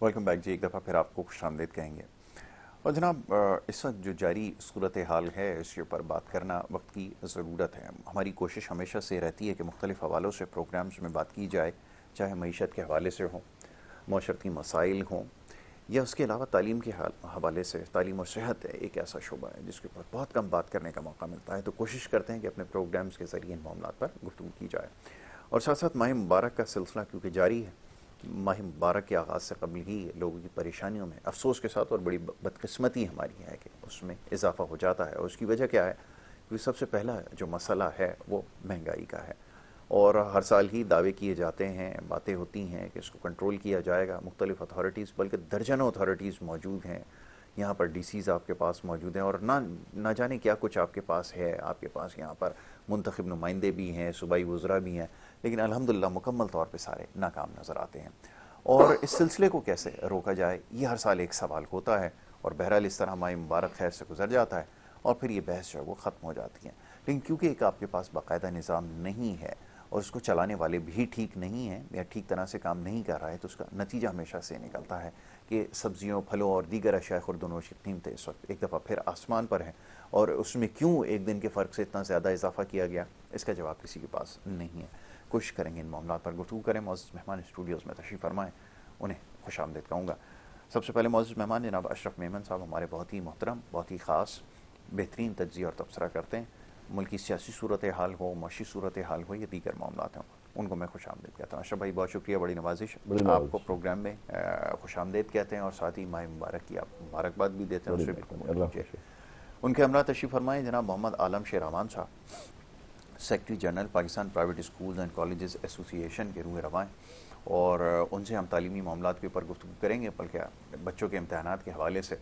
Welcome back जी। एक दफ़ा फिर आपको खुशामदीद कहेंगे। और जनाब, इस वक्त जो जारी सूरत हाल है इसके ऊपर बात करना वक्त की ज़रूरत है। हमारी कोशिश हमेशा से रहती है कि मुख्तलिफ़ हवालों से प्रोग्राम्स में बात की जाए, चाहे मईशत के हवाले से हों, माशरती मसाइल हों, या उसके अलावा तालीम के हवाले से। तालीम और सेहत एक ऐसा शोबा है जिसके ऊपर बहुत कम बात करने का मौका मिलता है, तो कोशिश करते हैं कि अपने प्रोग्राम्स के ज़रिए इन मामलों पर गुफ्तगू की जाए। और साथ साथ माह मुबारक का सिलसिला क्योंकि जारी है, माह मुबारक के आगाज़ से कबल ही लोगों की परेशानियों में अफसोस के साथ और बड़ी बदकिस्मती हमारी है कि उसमें इजाफा हो जाता है। और उसकी वजह क्या है? क्योंकि सबसे पहला जो मसला है वो महंगाई का है। और हर साल ही दावे किए जाते हैं, बातें होती हैं कि इसको कंट्रोल किया जाएगा। मुख्तलिफ अथॉरिटीज़, बल्कि दर्जनों अथॉरिटीज़ मौजूद हैं यहाँ पर, डीसीज़ आपके पास मौजूद हैं, और ना जाने क्या कुछ आपके पास है। आपके पास यहाँ पर मुंतखब नुमाइंदे भी हैं, सूबाई वज़रा भी हैं, लेकिन अल्हम्दुलिल्लाह मुकम्मल तौर पे सारे नाकाम नज़र आते हैं। और इस सिलसिले को कैसे रोका जाए, ये हर साल एक सवाल होता है। और बहरहाल इस तरह माह मुबारक खैर से गुजर जाता है और फिर ये बहस जो है वो ख़त्म हो जाती है। लेकिन क्योंकि एक आपके पास बाकायदा निज़ाम नहीं है और उसको चलाने वाले भी ठीक नहीं हैं या ठीक तरह से काम नहीं कर रहा है, तो उसका नतीजा हमेशा से निकलता है कि सब्जियों, फलों और दीगर अशिया खुर्दनोश की कीमतें इस वक्त एक दफ़ा फिर आसमान पर हैं। और उसमें क्यों एक दिन के फ़र्क से इतना ज़्यादा इजाफा किया गया, इसका जवाब किसी के पास नहीं है। कोशिश करेंगे इन मामलों पर गुफ्तगू करें। मौजूद मेहमान स्टूडियोज़ में तशरीफ़ फरमाएँ, उन्हें खुशामदीद कहूँगा। सबसे पहले मौजूद मेहमान जनाब अशरफ मेमन साहब, हमारे बहुत ही मोहतरम, बहुत ही ख़ास, बेहतरीन तज्ज़िया और तबसरा करते हैं। मुल्क की सियासी सूरत हाल हो, माशी सूरत हाल हो या दीगर मामलात हों, उनको मैं खुशामदीद कहता हूँ। अशरफ भाई बहुत शुक्रिया, बड़ी नवाजिश। बड़ी आपको नवाज़। प्रोग्राम में खुशामदीद कहते हैं और साथ ही माह मुबारक की आप मुबारकबाद भी देते हैं, बड़ी उससे भी मेहरबानी, कबूल अल्लाह कीजिए। खुश है। उनके हमरा तशरीफ़ फरमाएँ जनाब मोहम्मद आलम शेर रहमान साहब, secretary general Pakistan private schools and colleges association के रूह रवाएँ। और उनसे हम तालीमी मामलात के ऊपर गुफ्तगू करेंगे, बल्कि बच्चों के इम्तहानात के हवाले से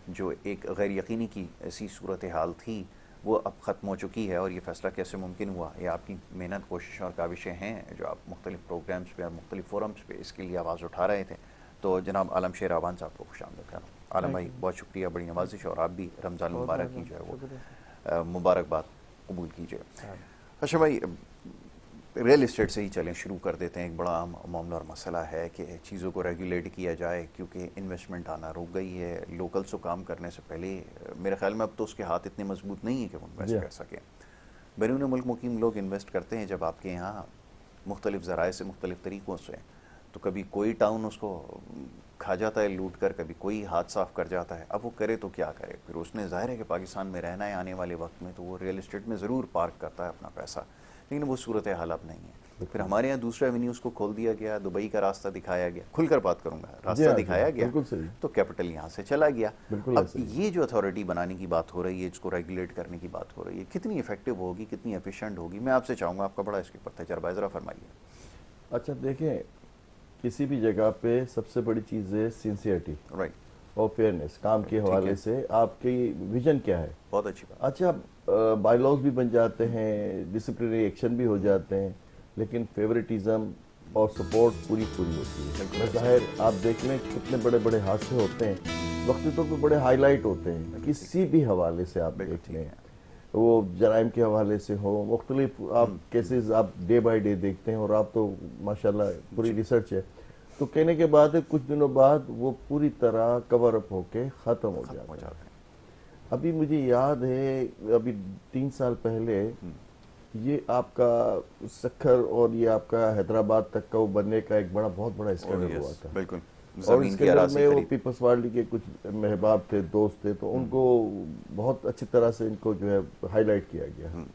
जो एक गैर यकीनी की ऐसी सूरत हाल थी वो अब ख़त्म हो चुकी है। और ये फ़ैसला कैसे मुमकिन हुआ, ये आपकी मेहनत, कोशिशें और काविशें हैं जो आप मुख्तलिफ़ प्रोग्राम्स पे और मुख्तलिफ़ फोरम्स पे इसके लिए आवाज़ उठा रहे थे। तो जनाब आलम शेर आवान साहब को खुशामदीद करना। आलम थैंक भाई यू। बहुत शुक्रिया, बड़ी थैंक नवाजिश, यू। और आप भी रमज़ान बहुत मुबारक की जो है मेहरबानी, वो शुक्रिया सर। मुबारकबाद कबूल कीजिए। आमीन। अच्छा भाई, रियल इस्टेट से ही चलें, शुरू कर देते हैं। एक बड़ा आम मामला और मसला है कि चीज़ों को रेगुलेट किया जाए, क्योंकि इन्वेस्टमेंट आना रुक गई है। लोकल्स को काम करने से पहले मेरे ख्याल में अब तो उसके हाथ इतने मजबूत नहीं है कि वो जी इन्वेस्ट हाँ। कर सकें। बैरून मुल्क मुकीम लोग इन्वेस्ट करते हैं जब आपके यहाँ मुख्तलिफ़ ज़राए से, मुख्तलिफ़ तरीक़ों से, तो कभी कोई टाउन उसको खा जाता है लूट कर, कभी कोई हाथ साफ कर जाता है। अब वो करे तो क्या करे? फिर उसने ज़ाहिर है कि पाकिस्तान में रहना है आने वाले वक्त में, तो वो रियल इस्टेट में ज़रूर पार्क करता है अपना पैसा, लेकिन वो सूरत हाल अब नहीं है। फिर बिल्कुल। हमारे यहाँ दूसरे एवेन्यूज़ को खोल दिया गया, दुबई का रास्ता दिखाया गया, खुलकर बात करूँगा, जी रास्ता हाँ, जी दिखाया हाँ, गया बिल्कुल सही। तो कैपिटल यहाँ से चला गया। बिल्कुल अब ऐसे ही। ये जो अथॉरिटी बनाने की बात हो रही है, इसको रेगुलेट करने की बात हो रही है, कितनी इफेक्टिव होगी, कितनी एफिशिएंट होगी? मैं आपसे चाहूँगा, आपका बड़ा इसके ऊपर तजर्बा है, ज़रा फरमाइए। अच्छा देखें, किसी भी जगह पे सबसे बड़ी चीज़ है सिंसियरिटी राइट। और फेयरनेस। काम के ठीक हवाले है, से आपकी विजन क्या है? बहुत अच्छी बात। अच्छा, बाई लॉज भी बन जाते हैं, डिसिप्लिनरी एक्शन भी हो जाते हैं, लेकिन फेवरेटिज्म और सपोर्ट पूरी पूरी होती बिल्कुल है। ऐसा है। बज़ाहिर आप देख लें कितने बड़े बड़े हादसे होते हैं, वक्ती तौर पे बड़े हाईलाइट होते हैं, बिल्कुल ठीक है। किसी भी हवाले से आप बिल्कुल देख ठीक लें, है। वो जराइम के हवाले से हो, मुख्तलिफ आप केसेस आप डे बाई डे देखते हैं, और आप तो माशाल्लाह पूरी जी। रिसर्च है। तो कहने के बाद कुछ दिनों बाद वो पूरी तरह कवर अप होके ख़त्म हो ख़त्म हो जाता है। जाते हैं। अभी मुझे याद है, अभी 3 साल पहले ये आपका सखर और ये आपका हैदराबाद तक का वो बनने का एक बहुत बड़ा ओह स्कैंडल हुआ यस, था। बिल्कुल। और ज़मीन की स्कैंडल अराजी में वो खरीद। पीपल्स पार्टी के कुछ महबाब थे, दोस्त थे, तो उनको बहुत अच्छी तरह से इनको जो है हाईलाइट किया गया।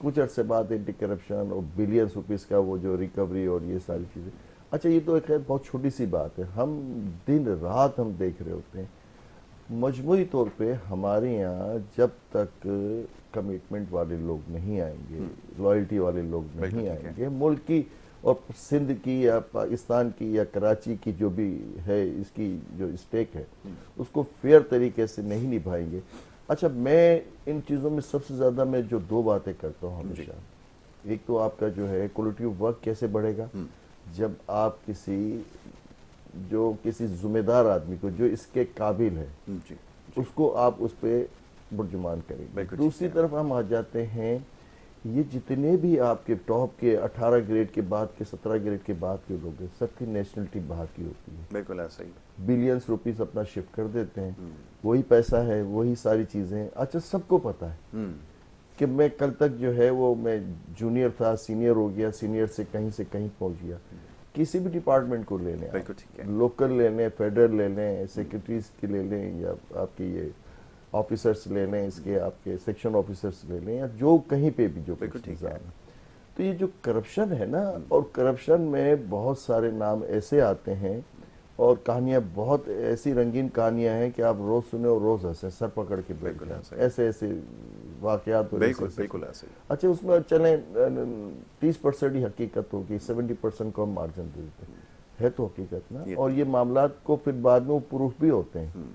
कुछ अरसे बाद एंटी करप्शन और बिलियंस रुपीस का वो जो रिकवरी और ये सारी चीज़ें। अच्छा, ये तो एक खैर बहुत छोटी सी बात है, हम दिन रात हम देख रहे होते हैं। मजबूरी तौर पे हमारे यहाँ जब तक कमिटमेंट वाले लोग नहीं आएंगे, लॉयल्टी वाले लोग बिल्कुल नहीं ठीक है। आएंगे, मुल्क की और सिंध की या पाकिस्तान की या कराची की जो भी है इसकी जो स्टेक है, उसको फेयर तरीके से नहीं निभाएंगे। अच्छा, मैं इन चीज़ों में सबसे ज़्यादा मैं जो दो बातें करता हूँ जी। हमेशा, एक तो आपका जो है क्वालिटी ऑफ वर्क कैसे बढ़ेगा जब आप किसी जिम्मेदार आदमी को जो इसके काबिल है जी। उसको आप उस पर बुर्जुमान करेंगे। बिल्कुल ठीक दूसरी है। तरफ हम आ जाते हैं ये जितने भी आपके टॉप के 18 ग्रेड के बाद के 17 ग्रेड के बाद के लोग हैं, सबकी नेशनलिटी बाहर की होती है। बिल्कुल ऐसा ही। बिलियंस रुपीस अपना शिफ्ट कर देते हैं, वही पैसा है, वही सारी चीजें। अच्छा, सबको पता है कि मैं कल तक जो है वो मैं जूनियर था, सीनियर हो गया, सीनियर से कहीं पहुंच गया। किसी भी डिपार्टमेंट को ले लें, बिल्कुल ठीक है। लोकल ले लें, फेडरल ले लें, सेक्रेटरीज की ले लें, या आपके ये ऑफिसर्स ले लें, इसके आपके सेक्शन ऑफिसर्स ले लें, या जो कहीं पे भी जो बिल्कुल ठीक है। तो ये जो करप्शन है ना, और करप्शन में बहुत सारे नाम ऐसे आते हैं और कहानियां बहुत ऐसी रंगीन कहानियां हैं कि आप रोज सुने और रोज हंसे, सर पकड़ के बैठ जाए। ऐसे ऐसे वाकयात। बिल्कुल बिल्कुल ऐसे। अच्छा, उसमें चले 30% ही हकीकत होगी, 70% को हम मार्जिन दे देते हैं, है तो हकीकत ना। और ये मामला को फिर बाद में वो प्रूफ भी होते हैं,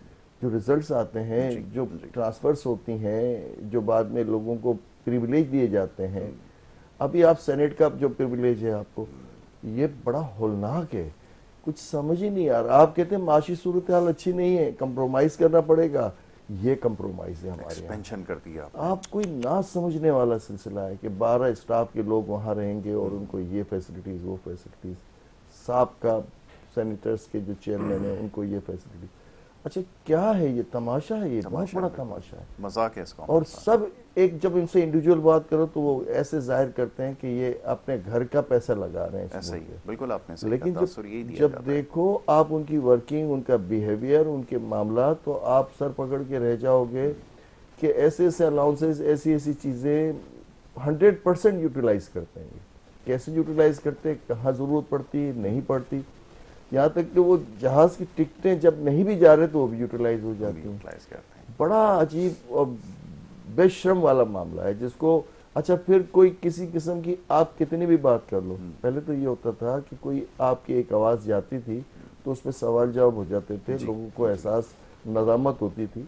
जो रिजल्ट्स आते हैं, जो ट्रांसफर्स होती हैं, जो बाद में लोगों को प्रिविलेज दिए जाते हैं। अभी आप सेनेट का जो प्रिविलेज है आपको, ये बड़ा होलनाक है, कुछ समझ ही नहीं आ रहा। आप कहते हैं माशी सूरत हाल अच्छी नहीं है, कंप्रोमाइज करना पड़ेगा, ये कंप्रोमाइज है हमारे एक्सपेंशन कर दिया आप कोई ना समझने वाला सिलसिला है कि 12 स्टाफ के लोग वहां रहेंगे और उनको ये फैसिलिटीज, वो फैसिलिटीज, साबका सेनेटर्स के जो चेयरमैन है उनको ये फैसिलिटीज। अच्छा, क्या है ये? तमाशा है, ये बहुत बड़ा तमाशा है, मजाक है इसका। और सब एक जब इनसे इंडिविजुअल बात करो तो वो ऐसे जाहिर करते हैं कि ये अपने घर का पैसा लगा रहे हैं। ऐसा ही है, बिल्कुल आपने सही लेकिन कहा, जब देखो आप उनकी वर्किंग, उनका बिहेवियर, उनके मामला, तो आप सर पकड़ के रह जाओगे कि ऐसे ऐसे अलाउंसेस, ऐसी ऐसी चीजें 100% यूटिलाइज करते हैं। कैसे यूटिलाइज करते हैं, कहाँ जरूरत पड़ती है, नहीं पड़ती, यहाँ तक कि वो जहाज की टिकटें जब नहीं भी जा रहे तो वो भी यूटिलाइज हो जाती हैं। बड़ा अजीब और बेशर्म वाला मामला है जिसको, अच्छा फिर कोई किसी किस्म की आप कितनी भी बात कर लो, पहले तो ये होता था कि कोई आपकी एक आवाज जाती थी तो उसमें सवाल जवाब हो जाते थे, लोगों को एहसास, नज़ामत होती थी।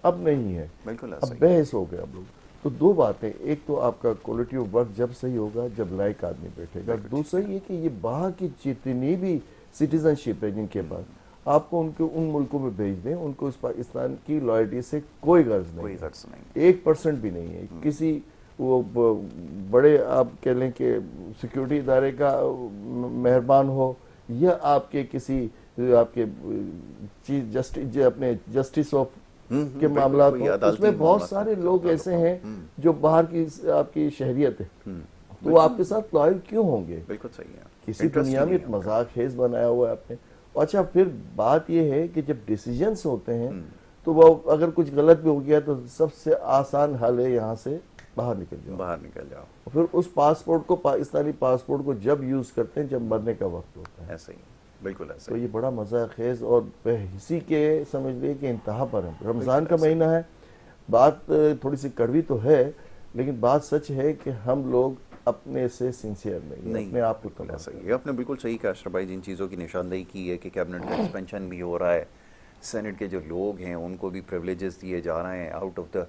अब नहीं है, अब बहस हो गया अब लोग। तो दो बातें, एक तो आपका क्वालिटी ऑफ वर्क जब सही होगा, जब लायक आदमी बैठेगा। दूसरा ये कि ये बाहर की जितनी भी सिटीजनशिप है जिनके पास, आपको उनके उन मुल्कों में भेज दें, उनको इस पाकिस्तान की लॉयल्टी से कोई गर्ज नहीं, 1% भी नहीं है। किसी वो बड़े आप कह लें कि सिक्योरिटी इदारे का मेहरबान हो, या आपके किसी आपके चीफ जस्टिस, अपने जस्टिस ऑफ के मामला हो, उसमें बहुत सारे लोग ऐसे हैं जो बाहर की आपकी शहरियत है, तो वो आपके साथ लॉयल क्यों होंगे? बिल्कुल सही है। किसी दुनिया में एक मजाक खेज बनाया हुआ है आपने। अच्छा, फिर बात यह है कि जब डिसीजंस होते हैं तो वो अगर कुछ गलत भी हो गया तो सबसे आसान हल है यहाँ से बाहर निकल जाओ। फिर उस पासपोर्ट को, पाकिस्तानी पासपोर्ट को जब यूज करते हैं जब मरने का वक्त होता है। ऐसा ही, बिल्कुल ऐसा। तो ये बड़ा मजाक खेज और बेहिसी के समझ लीजिए कि इंतहा पर है। रमजान का महीना है, बात थोड़ी सी कड़वी तो है, लेकिन बात सच है कि हम लोग अपने से सिंसियर नहीं, अपने आप को तबाह। सही है, आपने बिल्कुल सही कहा अशरफ भाई। जिन चीज़ों की निशानदेही की है कि कैबिनेट का एक्सपेंशन भी हो रहा है, सेनेट के जो लोग हैं उनको भी प्रिविलेजेस दिए जा रहे हैं, आउट ऑफ द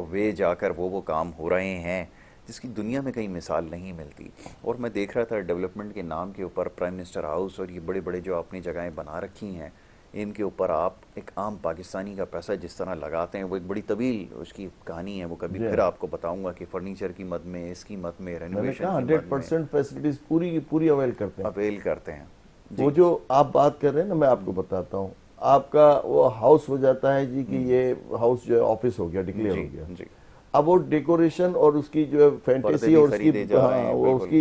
वे जाकर वो काम हो रहे हैं जिसकी दुनिया में कहीं मिसाल नहीं मिलती। और मैं देख रहा था डेवलपमेंट के नाम के ऊपर प्राइम मिनिस्टर हाउस और ये बड़े बड़े जो अपनी जगहें बना रखी हैं, इनके ऊपर आप एक आम पाकिस्तानी का पैसा जिस तरह लगाते हैं, वो एक बड़ी तवील उसकी कहानी है। वो कभी फिर आपको बताऊंगा कि फर्नीचर की मद में, इसकी मद में, रेनोवेशन की मद में 100% फैसिलिटीज पूरी अवेल करते हैं। वो जो आप बात कर रहे हैं ना, मैं आपको बताता हूँ, आपका वो हाउस हो जाता है जी कि ये हाउस जो है ऑफिस हो गया, डिक्लेयर हो गया जी। अब वो डेकोरेशन और उसकी जो है फैंटेसी और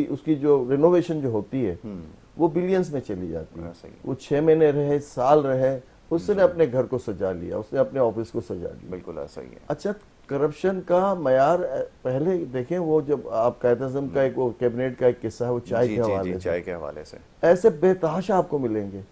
उसकी जो रिनोवेशन जो होती है वो बिलियंस में चली जाती है। वो 6 महीने रहे, साल रहे, उसने अपने घर को सजा लिया, उसने अपने ऑफिस को सजा लिया। बिल्कुल ऐसा ही है। अच्छा, करप्शन का मयार पहले देखें, वो जब आप कायद आज़म का एक वो कैबिनेट का एक किस्सा है, वो चाय के हवाले से ऐसे बेतहाशा आपको मिलेंगे।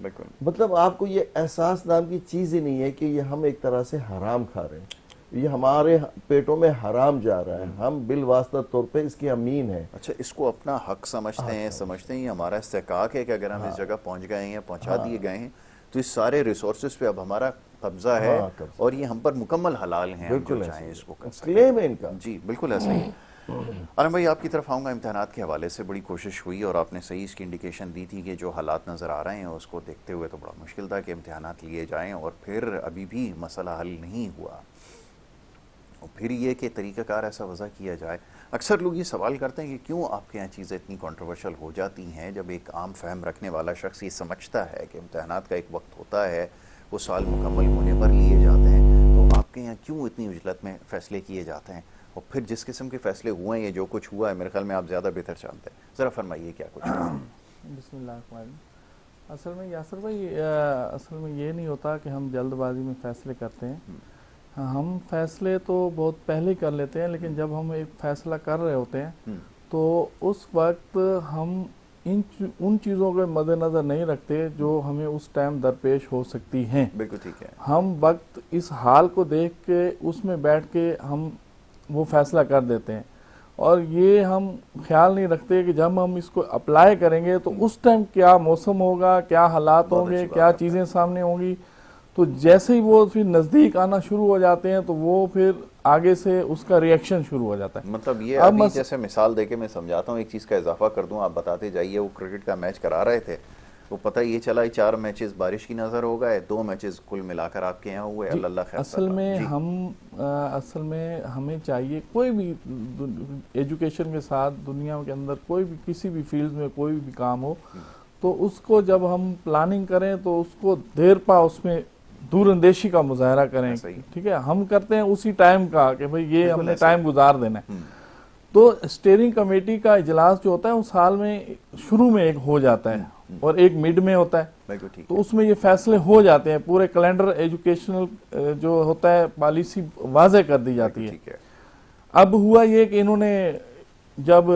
मतलब आपको ये एहसास नाम की चीज ही नहीं है कि ये हम एक तरह से हराम खा रहे हैं, ये हमारे पेटों में हराम जा रहा है, हम बिल वास्ता तौर पे इसके अमीन हैं। अच्छा, इसको अपना हक समझते हैं, ये हमारा इस्तेकाक है कि अगर हम इस जगह पहुंच गए हैं, पहुंचा दिए गए हैं, तो इस सारे रिसोर्सेज पे अब हमारा कब्जा है और ये हम पर मुकम्मल हलाल हैं। बिल्कुल इसको क्लेम है इनका। जी बिल्कुल ऐसा ही। आलम भाई, आपकी तरफ आऊँगा। इम्तिहानात के हवाले से बड़ी कोशिश हुई और आपने सही इसकी इंडिकेशन दी थी कि जो हालात नज़र आ रहे हैं उसको देखते हुए तो बड़ा मुश्किल था कि इम्तिहानात लिए जाएँ, और फिर अभी भी मसला हल नहीं हुआ। और फिर ये कि तरीक़ाकार ऐसा वज़ा किया जाए। अक्सर लोग ये सवाल करते हैं कि क्यों आपके यहाँ चीज़ें इतनी कंट्रोवर्शियल हो जाती हैं जब एक आम फहम रखने वाला शख्स ये समझता है कि इम्तहानात का एक वक्त होता है, वो साल मुकम्मल होने पर लिए जाते हैं, तो आपके यहाँ क्यों इतनी उजलत में फ़ैसले किए जाते हैं? और फिर जिस किस्म के फ़ैसले हुए हैं, ये जो कुछ हुआ है, मेरे ख्याल में आप ज़्यादा बेहतर जानते हैं, ज़रा फरमाइए क्या कुछ हुआ? बिस्मिल्लाह। असल में यासर भाई, असल में ये नहीं होता कि हम जल्दबाजी में फ़ैसले करते हैं। हम फैसले तो बहुत पहले कर लेते हैं, लेकिन जब हम एक फ़ैसला कर रहे होते हैं तो उस वक्त हम उन चीज़ों के मद्देनज़र नहीं रखते जो हमें उस टाइम दरपेश हो सकती हैं। बिल्कुल ठीक है। हम वक्त इस हाल को देख के उसमें बैठ के हम वो फैसला कर देते हैं, और ये हम ख्याल नहीं रखते कि जब हम इसको अप्लाई करेंगे तो उस टाइम क्या मौसम होगा, क्या हालात होंगे, क्या चीज़ें सामने होंगी। तो जैसे ही वो फिर नज़दीक आना शुरू हो जाते हैं तो वो फिर आगे से उसका रिएक्शन शुरू हो जाता है। मतलब ये अभी जैसे मिसाल देके मैं समझाता हूँ, एक चीज़ का इजाफा कर दूँ, आप बताते जाइए। वो क्रिकेट का मैच करा रहे थे, वो पता ये चला 4 मैचेस बारिश की नज़र हो गए, 2 मैचेस कुल मिलाकर आपके यहाँ हुए। अल्लाह खैर। असल में हमें चाहिए, कोई भी एजुकेशन के साथ दुनिया के अंदर कोई भी किसी भी फील्ड में कोई भी काम हो, तो उसको जब हम प्लानिंग करें तो उसको देर पा उसमें दूरअंदेशी का मुजाहरा करें। ठीक है, हम करते हैं उसी टाइम का कि भाई ये हमने टाइम गुजार देना है। तो स्टीयरिंग कमेटी का इजलास जो होता है वो साल में शुरू में एक हो जाता है और एक मिड में होता है। तो उसमें ये फैसले हो जाते हैं, पूरे कैलेंडर एजुकेशनल जो होता है पॉलिसी वाज़े कर दी जाती है। अब हुआ ये कि इन्होंने जब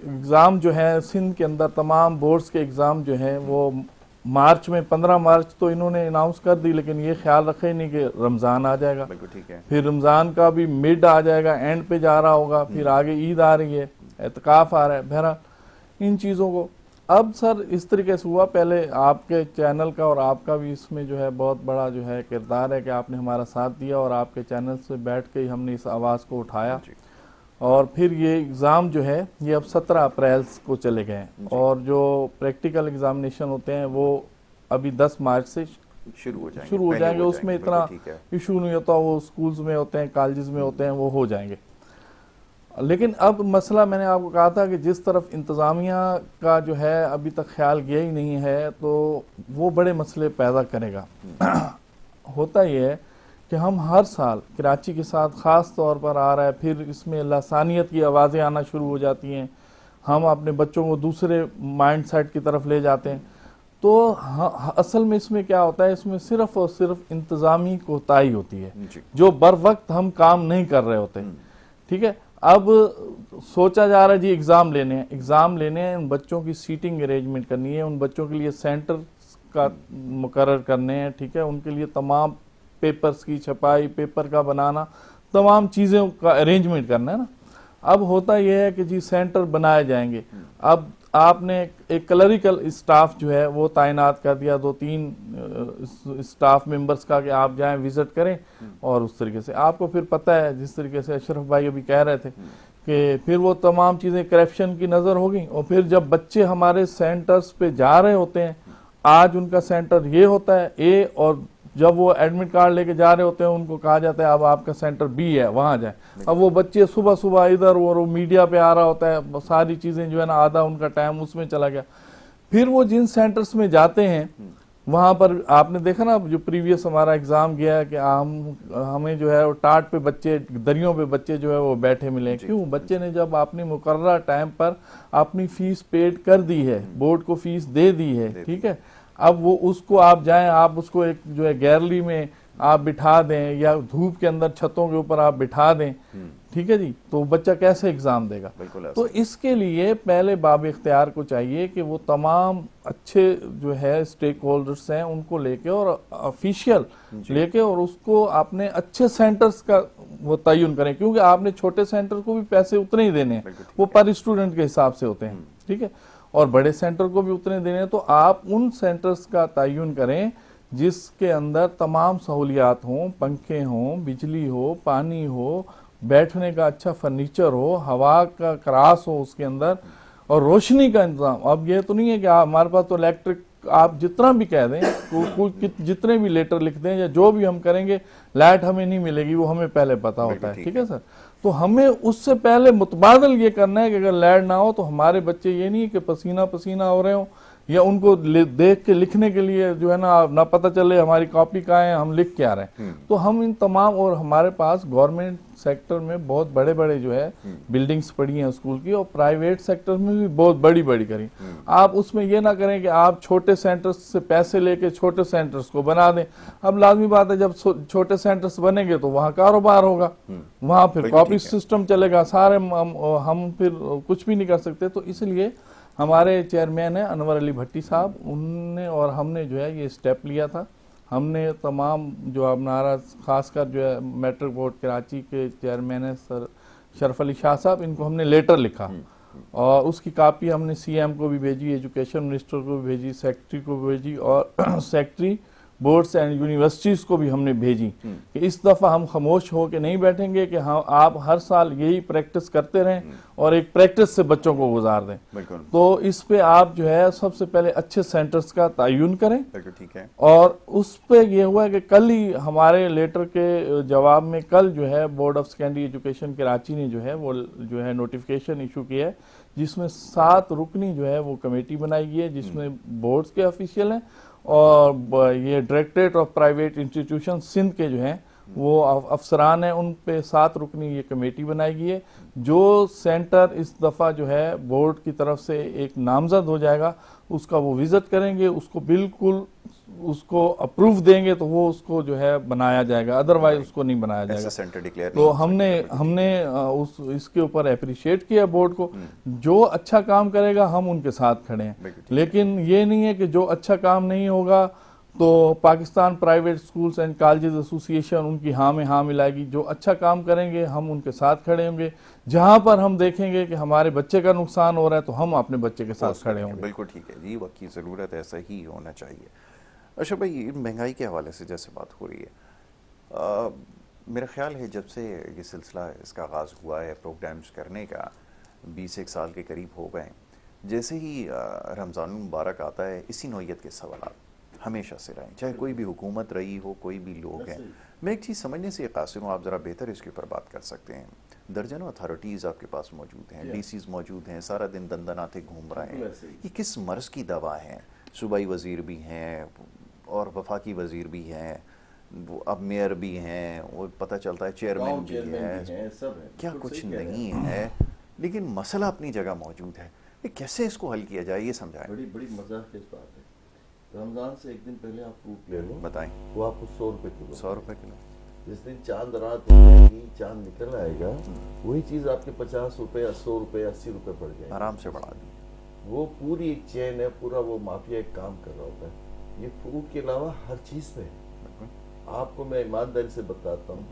एग्ज़ाम जो है सिंध के अंदर तमाम बोर्ड्स के एग्ज़ाम जो है वो मार्च में 15 मार्च तो इन्होंने अनाउंस कर दी, लेकिन ये ख्याल रखे नहीं कि रमज़ान आ जाएगा। ठीक है। फिर रमज़ान का भी मिड आ जाएगा, एंड पे जा रहा होगा, फिर आगे ईद आ रही है, एतकाफ आ रहा है। बहरहाल इन चीज़ों को अब सर इस तरीके से हुआ, पहले आपके चैनल का और आपका भी इसमें जो है बहुत बड़ा जो है किरदार है कि आपने हमारा साथ दिया और आपके चैनल से बैठ के ही हमने इस आवाज़ को उठाया। और फिर ये एग्ज़ाम जो है ये अब 17 अप्रैल को चले गए हैं, और जो प्रैक्टिकल एग्जामिनेशन होते हैं वो अभी 10 मार्च से शुरू हो जाएंगे। उसमें इतना इशू नहीं होता, वो स्कूल्स में होते हैं, कॉलेजेस में होते हैं, वो हो जाएंगे। लेकिन अब मसला मैंने आपको कहा था कि जिस तरफ इंतज़ामिया का जो है अभी तक ख्याल गया ही नहीं है, तो वो बड़े मसले पैदा करेगा। होता ये है कि हम हर साल कराची के साथ ख़ास तौर पर आ रहा है, फिर इसमें लसानियत की आवाज़ें आना शुरू हो जाती हैं, हम अपने बच्चों को दूसरे माइंड सेट की तरफ ले जाते हैं। तो असल में इसमें क्या होता है, इसमें सिर्फ और सिर्फ इंतज़ामी कोताही होती है, जो बर वक्त हम काम नहीं कर रहे होते। ठीक है, अब सोचा जा रहा है जी एग्ज़ाम लेने हैं, उन बच्चों की सीटिंग अरेंजमेंट करनी है, उन बच्चों के लिए सेंटर का मुकर्रर करने हैं। ठीक है, उनके लिए तमाम पेपर्स की छपाई, पेपर का बनाना, तमाम चीज़ों का अरेंजमेंट करना है ना। अब होता यह है कि जी सेंटर बनाए जाएंगे, अब आपने एक क्लरिकल स्टाफ जो है वो तैनात कर दिया, 2-3 स्टाफ मेंबर्स का, कि आप जाएं विजिट करें। और उस तरीके से आपको फिर पता है, जिस तरीके से अशरफ भाई अभी कह रहे थे कि फिर वो तमाम चीज़ें करप्शन की नज़र होगी। और फिर जब बच्चे हमारे सेंटर्स पे जा रहे होते हैं, आज उनका सेंटर ये होता है ए, और जब वो एडमिट कार्ड लेके जा रहे होते हैं उनको कहा जाता है अब आपका सेंटर बी है, वहां जाए। अब वो बच्चे सुबह सुबह इधर वो मीडिया पे आ रहा होता है, सारी चीजें जो है ना, आधा उनका टाइम उसमें चला गया। फिर वो जिन सेंटर्स में जाते हैं वहां पर आपने देखा ना, जो प्रीवियस हमारा एग्जाम गया कि हमें जो है वो टाट पे बच्चे, दरियों पे बच्चे जो है वो बैठे मिले। क्यों? बच्चे ने जब अपनी मुकर्रर टाइम पर अपनी फीस पेड कर दी है, बोर्ड को फीस दे दी है। ठीक है, अब वो उसको आप जाएं, आप उसको एक जो है गैलरी में आप बिठा दें या धूप के अंदर छतों के ऊपर आप बिठा दें। ठीक है जी, तो बच्चा कैसे एग्जाम देगा? तो इसके लिए पहले बाब इख्तियार को चाहिए कि वो तमाम अच्छे जो है स्टेक होल्डर्स हैं उनको लेके और ऑफिशियल लेके और उसको आपने अच्छे सेंटर्स का वो तयन करें, क्योंकि आपने छोटे सेंटर को भी पैसे उतने ही देने हैं, वो पर स्टूडेंट के हिसाब से होते हैं। ठीक है, और बड़े सेंटर को भी उतने देने हैं। तो आप उन सेंटर्स का तयन करें जिसके अंदर तमाम सहूलियात हों, पंखे हों, बिजली हो, पानी हो, बैठने का अच्छा फर्नीचर हो, हवा का क्रास हो उसके अंदर, और रोशनी का इंतजाम। अब ये तो नहीं है कि हमारे पास तो इलेक्ट्रिक आप जितना भी कह दें, जितने भी लेटर लिख दें या जो भी हम करेंगे, लाइट हमें नहीं मिलेगी, वो हमें पहले पता होता है, ठीक है सर। तो हमें उससे पहले मुतबादल ये करना है कि अगर लाइट ना हो तो हमारे बच्चे ये नहीं कि पसीना पसीना हो रहे हो या उनको देख के लिखने के लिए जो है ना पता चले हमारी कॉपी कहाँ है, हम लिख के आ रहे हैं। तो हम इन तमाम, और हमारे पास गवर्नमेंट सेक्टर में बहुत बड़े बड़े जो है बिल्डिंग्स पड़ी हैं स्कूल की, और प्राइवेट सेक्टर में भी बहुत बड़ी बड़ी करी। आप उसमें ये ना करें कि आप छोटे सेंटर्स से पैसे लेके छोटे सेंटर्स को बना दें। अब लाजमी बात है, जब छोटे सेंटर्स बनेंगे तो वहाँ कारोबार होगा, वहाँ फिर कॉपी सिस्टम चलेगा, सारे हम फिर कुछ भी नहीं कर सकते। तो इसलिए हमारे चेयरमैन है अनवर अली भट्टी साहब, उनने और हमने जो है ये स्टेप लिया था। हमने तमाम जो हमारा खासकर जो है मैट्रिक बोर्ड कराची के चेयरमैन है सर शरफ अली शाह साहब, इनको हमने लेटर लिखा और उसकी कापी हमने सीएम को भी भेजी, एजुकेशन मिनिस्टर को भी भेजी, सेक्रेटरी को भी भेजी और सेक्रेटरी बोर्ड्स एंड यूनिवर्सिटीज को भी हमने भेजी कि इस दफा हम खामोश हो के नहीं बैठेंगे कि हाँ आप हर साल यही प्रैक्टिस करते रहें और एक प्रैक्टिस से बच्चों को गुजार दें। तो इस पे आप जो है सबसे पहले अच्छे सेंटर्स का तयन करें। ठीक है। और उस पे ये हुआ कि कल ही हमारे लेटर के जवाब में कल जो है board of secondary education Karachi ने जो है वो जो है नोटिफिकेशन इशू किया है, जिसमें 7 रुकनी जो है वो कमेटी बनाई गई है, जिसमें बोर्ड्स के ऑफिशियल हैं और ये directorate of private institution Sindh के जो हैं वो अफसरान हैं, उन पे 7 रुकनी ये कमेटी बनाई गई है। जो सेंटर इस दफा जो है बोर्ड की तरफ से एक नामजद हो जाएगा उसका वो विजिट करेंगे, उसको बिल्कुल उसको अप्रूव देंगे तो वो उसको जो है बनाया जाएगा, अदरवाइज उसको नहीं बनाया जाएगा। सेंटर डिक्लेयर तो हमने उस इसके ऊपर अप्रिशिएट किया बोर्ड को। जो अच्छा काम करेगा हम उनके साथ खड़े हैं, लेकिन ये नहीं है कि जो अच्छा काम नहीं होगा तो Pakistan private schools and colleges association उनकी हाँ में हाँ मिलाएगी। जो अच्छा काम करेंगे हम उनके साथ खड़े होंगे, जहां पर हम देखेंगे कि हमारे बच्चे का नुकसान हो रहा है तो हम अपने बच्चे के साथ खड़े होंगे। बिल्कुल ठीक है जी, वक्त की ज़रूरत ऐसा ही होना चाहिए। अच्छा भाई, महंगाई के हवाले से जैसे बात हो रही है, मेरा ख्याल है जब से ये सिलसिला इसका आगाज़ हुआ है प्रोग्राम्स करने का 20 साल के करीब हो गए, जैसे ही रमज़ान मुबारक आता है इसी नौइयत के सवाल हमेशा से रहे, चाहे कोई भी हुकूमत रही हो, कोई भी लोग हैं। मैं एक चीज़ समझने से कासिर हूँ, आप ज़रा बेहतर इसके ऊपर बात कर सकते हैं। दर्जनों अथॉरिटीज़ आपके पास मौजूद हैं, डीसीज़ मौजूद हैं, सारा दिन दंदनाते घूम रहे हैं। ये किस मर्ज़ की दवा है? सूबाई वज़ीर भी हैं और वफाकी वज़ीर भी हैं, वो अब मेयर भी हैं, वो पता चलता है चेयरमैन भी है, क्या कुछ नहीं है, लेकिन मसला अपनी जगह मौजूद है। कैसे इसको हल किया जाए ये समझाएं। बड़ी मजाक की बात है। रमजान से एक दिन पहले आप फ्रूट ले लो, बताएं, वो आपको 100 रुपए किलो। 100 रुपए किलो। जिस दिन चांद रात हो जाएगी, चांद निकल आएगा, वही चीज आपके 50 रुपए या 100 रुपए या 80 रुपए पड़ जाएगी, आराम से बढ़ा दी। वो पूरी एक चेन है, पूरा वो माफिया एक काम कर रहा होता है। ये फ्रूट के अलावा हर चीज पे है। आपको मैं ईमानदारी से बताता हूँ,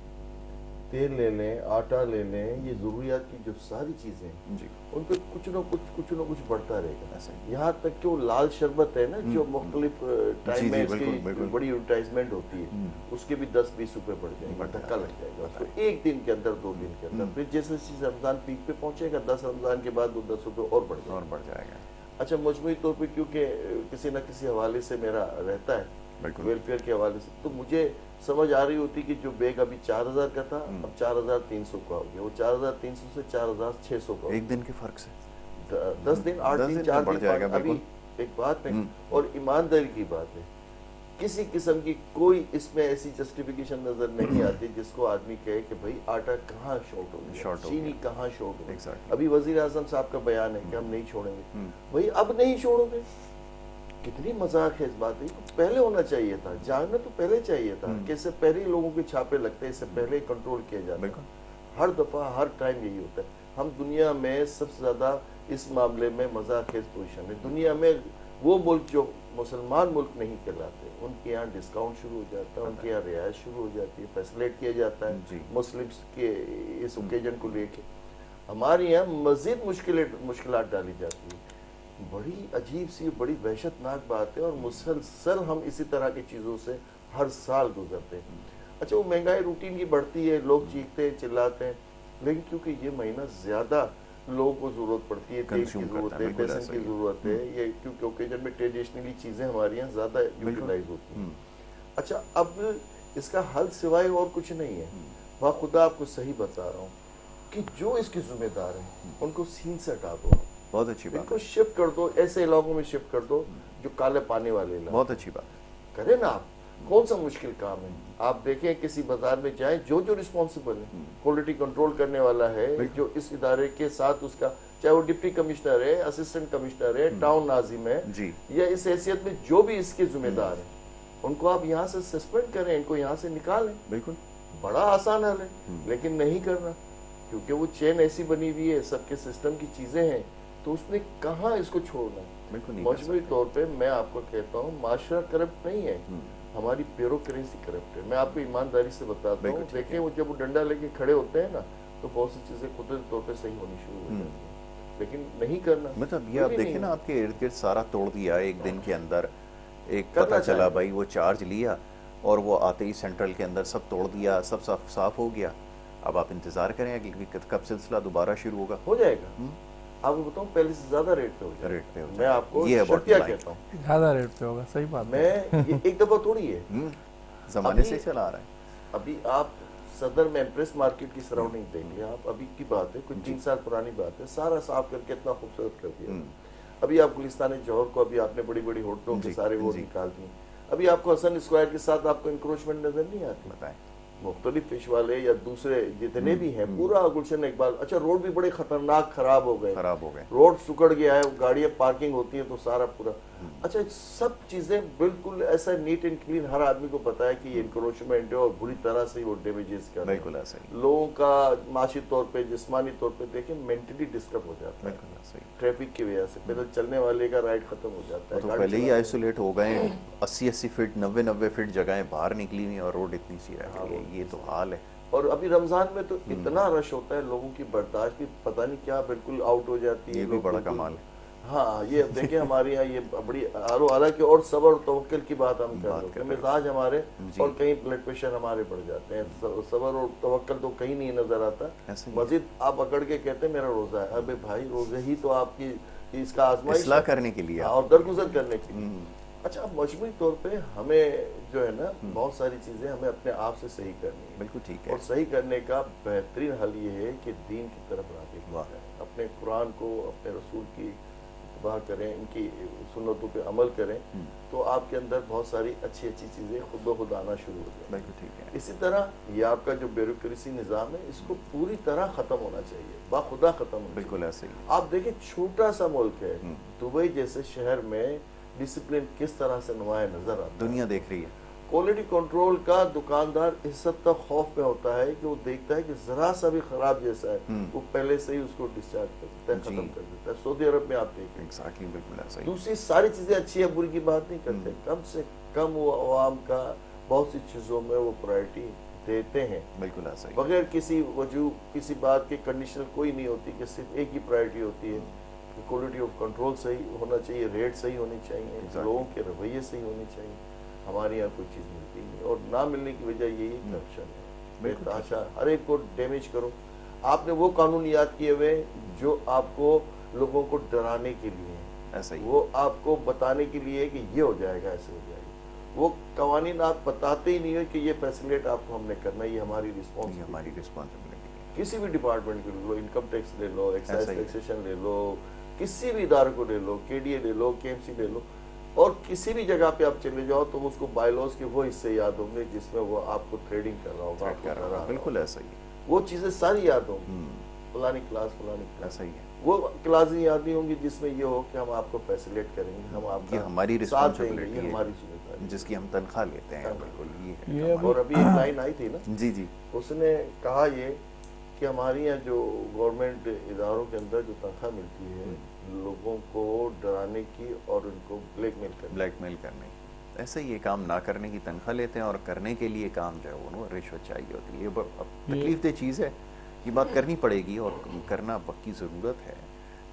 तेल ले लें, आटा ले लें, ये जरूरियात की जो सारी चीजें जी, उन पर कुछ न कुछ बढ़ता रहेगा। यहाँ तक कि वो लाल शरबत है ना, जो मुख्तलिफ टाइम में इसकी बड़ी एडवर्टाइजमेंट होती है, उसके भी 10-20 रुपए बढ़ जाएंगे, धक्का लग जाएगा उसको एक दिन के अंदर, 2 दिन के अंदर। फिर जैसे रमजान पीक पे पहुंचेगा, 10 रमजान के बाद वो 10 रुपए और बढ़ जाएगा। अच्छा, मजमूई तौर पर क्योंकि किसी न किसी हवाले से मेरा रहता है, वेलफेयर के हवाले से, तो मुझे समझ आ रही होती कि जो बैग अभी 4000 का था अब 4300 का हो गया, वो 4300 से 4600 का, एक दिन के फर्क से 10 दिन 8 दिन 4 दिन जाएगा। अभी एक बात है, और ईमानदारी की बात है, किसी किस्म की कोई इसमें ऐसी जस्टिफिकेशन नजर नहीं आती जिसको आदमी कहे कि भाई आटा कहाँ शॉर्ट हो गया, चीनी कहाँ शॉर्ट हो गया। अभी वजीर आजम साहब का बयान है कि हम नहीं छोड़ेंगे, भाई अब नहीं छोड़ोगे, कितनी मजाक है इस बात की। पहले होना चाहिए था, जानना तो पहले चाहिए था कि इससे पहले लोगों के छापे लगते हैं, इससे पहले कंट्रोल किया जाता है। हर दफा हर टाइम यही होता है। हम दुनिया में सबसे ज्यादा इस मामले में मजाकियत पोजीशन है। दुनिया में वो मुल्क जो मुसलमान मुल्क नहीं कहलाते, उनके यहाँ डिस्काउंट शुरू हो जाता है, उनके यहाँ रियायत शुरू हो जाती है, फैसिलेट किया जाता है मुस्लिम्स के इस ओकेजन को लेके। हमारे यहाँ मजीद मुश्किलात डाली जाती है। बड़ी अजीब सी, बड़ी वहशतनाक बात है, और मुसलसल हम इसी तरह की चीज़ों से हर साल गुजरते हैं। अच्छा, वो महंगाई रूटीन की बढ़ती है, लोग चीखते हैं, चिल्लाते हैं, लेकिन क्योंकि ये महीना ज़्यादा लोगों को जरूरत पड़ती है, तेल की कंज्यूम जरूरत करता है, है, बिल्कुल बेसन ऐसा की ही है। जरूरत है, ये क्योंकि ओकेजन में ट्रेडिशनली चीजें हमारे यहाँ ज्यादा यूटिलाइज होती हैं। अच्छा, अब इसका हल सिवाय और कुछ नहीं है। वह खुदा आपको सही बता रहा हूँ कि जो इसके जिम्मेदार हैं उनको सीन से हटा दो, बहुत अच्छी बात इनको है, शिफ्ट कर दो, ऐसे इलाकों में शिफ्ट कर दो जो काले पानी वाले इलाके। बहुत अच्छी बात है। करें ना आप, कौन सा मुश्किल काम है? आप देखें किसी बाजार में जाए, जो जो रिस्पॉन्सिबल है, क्वालिटी कंट्रोल करने वाला है, जो इस इदारे के साथ उसका, चाहे वो डिप्टी कमिश्नर है, असिस्टेंट कमिश्नर है, टाउन नाजिम है, जी। या इस हैसियत में जो भी इसके जिम्मेदार है, उनको आप यहाँ से सस्पेंड करें, इनको यहाँ से निकालें। बिल्कुल बड़ा आसान हल है, लेकिन नहीं करना, क्योंकि वो चेन ऐसी बनी हुई है, सबके सिस्टम की चीजें हैं, तो उसने कहाँ इसको छोड़ना है? बिल्कुल नहीं कर मजबूरी तौर पे मैं आपको कहता हूँ, माशरा करप्ट नहीं है, हमारी ब्यूरोक्रेसी करप्ट है। मैं आपको ईमानदारी से बताता हूँ, देखिए वो जब वो डंडा लेके खड़े होते हैं ना, तो बहुत सी चीजें कुदरती तौर पे सही होनी शुरू हो जाती है, लेकिन नहीं करना। मतलब ये आप देखें ना, आपके इर्द गिर्द सारा तोड़ दिया एक दिन के अंदर, एक करना पता चला चाहिए। भाई वो चार्ज लिया और वो आते ही सेंट्रल के अंदर सब तोड़ दिया, सब साफ हो गया। अब आप इंतजार करें कि कब सिलसिला दोबारा शुरू होगा। हो जाएगा, आपको बताऊं, पहले से ज्यादा रेट पे हो जाएगा। रेट पे हो मैं जाएगा। आपको ये है शर्तिया bottom line। कहता हूँ, ज्यादा रेट पे होगा, सही बात है। मैं ये एक दफा थोड़ी है, जमाने अभी- से चला आ रहा है। अभी आप सदर में एम्प्रेस मार्केट की सराउंडिंग देख लिया आप, अभी की बात है, कुछ 3 साल पुरानी बात है, सारा साफ करके इतना खूबसूरत कर दिया। अभी आप गुलिस्तान जौहर को, अभी आपने बड़ी बड़ी होटलों के जी, सारे वो जी। निकाल दिए। अभी आपको हसन स्क्वायर के साथ आपको इंक्रोचमेंट नजर नहीं आती? बताएं। मुख्तलिफ फिश वाले या दूसरे जितने भी हैं, पूरा गुलशन इकबाल। अच्छा, रोड भी बड़े खतरनाक खराब हो गए, खराब हो गए। रोड सुकड़ गया है, गाड़ियां पार्किंग होती है तो सारा पूरा। अच्छा, सब चीजें बिल्कुल ऐसा नीट एंड क्लीन, हर आदमी को पता है कि ये इंक्रोचमेंट है और बुरी तरह से वो डैमेजेस कर रहे हैं। बिल्कुल ऐसा ही, लोगों का माशी तौर पे, जिस्मानी तौर पे देखें, मेंटली डिस्टर्ब हो जाता है बिल्कुल ऐसा ही। ट्रैफिक की वजह से। पैदल चलने वाले का राइड खत्म हो जाता है, तो गाड़ी पहले ही चलाने- आइसोलेट हो गए, 80-80 फीट 90-90 फीट जगहें बाहर निकली हुई और रोड इतनी सी रह गई है। ये तो हाल है। और अभी रमजान में तो इतना रश होता है, लोगों की बर्दाश्त की पता नहीं क्या बिल्कुल आउट हो जाती है। ये भी लोग बड़ा बिल्कुल- कमाल है। हाँ, ये देखिए हमारे यहाँ ये बड़ी हालांकि, और सब्र और तवक्कुल की बात हम कर बात रहे कर हैं, रहे हैं। मिजाज हमारे, जी। और कहीं ब्लड प्रेशर हमारे बढ़ जाते हैं। सब्र और तवक्कुल तो कहीं नहीं नजर आता। ऐसे ही है। मस्जिद आप अकड़ के कहते हैं मेरा रोजा है, अबे भाई रोजे ही तो आपकी इसका आजमाइश इस्लाह है। करने के लिए हाँ, और दरगुजर करने के लिए। हम्म, अच्छा, अब मजबूरी तौर पे हमें जो है ना, बहुत सारी चीजें हमें अपने आप से सही करनी है। बिल्कुल ठीक है। और सही करने का बेहतरीन हल ये है कि दीन की तरफ राग़िब हो वाह। जाए, अपने कुरान को, अपने रसूल की इत्तबा करें, इनकी सुन्नतों पे अमल करें, तो आपके अंदर बहुत सारी अच्छी अच्छी चीज़ें खुद ब खुद आना शुरू हो जाए। बिल्कुल ठीक है। इसी तरह ये आपका जो ब्यूरोक्रेसी निज़ाम है, इसको पूरी तरह ख़त्म होना चाहिए, बाखुदा ख़त्म होना बिल्कुल चाहिए। ऐसे ही। आप देखिए, छोटा सा मुल्क है, दुबई जैसे शहर में डिसिप्लिन किस तरह से नुमाया नजर आता है। दुनिया देख रही है। क्वालिटी कंट्रोल का दुकानदार इस हद तक खौफ में होता है कि वो देखता है कि जरा सा भी खराब जैसा है, वो पहले से ही उसको डिस्चार्ज कर देता है, जी। खत्म कर देता है। सऊदी अरब में आप देखें, एग्जैक्टली, बिल्कुल ऐसा ही। दूसरी सारी चीजें अच्छी है, बुरी की बात नहीं करते, कम से कम वो अवाम का बहुत सी चीजों में वो प्रायोरिटी देते हैं, बिल्कुल ऐसा ही। बगैर किसी वजह किसी बात की कंडीशन कोई नहीं होती, कि सिर्फ एक ही प्रायोरिटी होती है कि क्वालिटी ऑफ कंट्रोल सही होना चाहिए, रेट सही होनी चाहिए, Exactly. लोगों के रवैये सही होने चाहिए। हमारे यहाँ कोई चीज़ मिलती नहीं, और ना मिलने की वजह यही करप्शन है। बिल्कुल बेतहाशा हर एक को डैमेज करो। आपने वो कानून याद किए हुए जो आपको लोगों को डराने के लिए है, ऐसा ही। वो आपको बताने के लिए कि ये हो जाएगा, ऐसे हो जाएगा। वो कवानीन आप बताते ही नहीं हो कि ये फैसिलिटेट आपको हमने करना, ये हमारी ये रिस्पॉन्सिबिलिटी। हमारी रिस्पॉन्सिबिलिटी। किसी भी डिपार्टमेंट को ले लो, इनकम टैक्स ले लो, एक्साइज ऐसा ही है। टैक्सेशन ले लो, किसी भी इदारे को ले लो, केडीए ले लो, केएमसी ले लो, और किसी भी जगह पे आप चले जाओ तो उसको बायलॉज के वो हिस्से याद होंगे जिसमें वो आपको ट्रेडिंग कर रहा होगा, आपको कर डरा रहा रहा हूँ, होगा। बिल्कुल ऐसा ही है। वो चीजें सारी याद होंगी, फलानी क्लास फलानी क्लास। ऐसा ही है। वो क्लास याद नहीं होंगी जिसमें ये हो कि हम आपको फैसिलिटेट करेंगे, हम ये आपका हमारी साथ देंगे, रिस्पॉन्सिबिलिटी ये है, हमारी जिम्मेदारी। जिसकी हम तनख्वाह लेते हैं। बिल्कुल ये ये है। और अभी एक लाइन आई थी ना, जी जी। उसने कहा ये कि हमारे यहाँ जो गवर्नमेंट इदारों के अंदर जो तनख्वाह मिलती है, लोगों को डराने की और उनको ब्लैकमेल करने ब्लैकमेल करने की, ऐसे ही ये काम ना करने की तनख्वाह लेते हैं, और करने के लिए काम जो है वो रिश्वत चाहिए होती है। ये अब तकलीफ दह चीज़ है, ये बात करनी पड़ेगी और करना पक्की ज़रूरत है।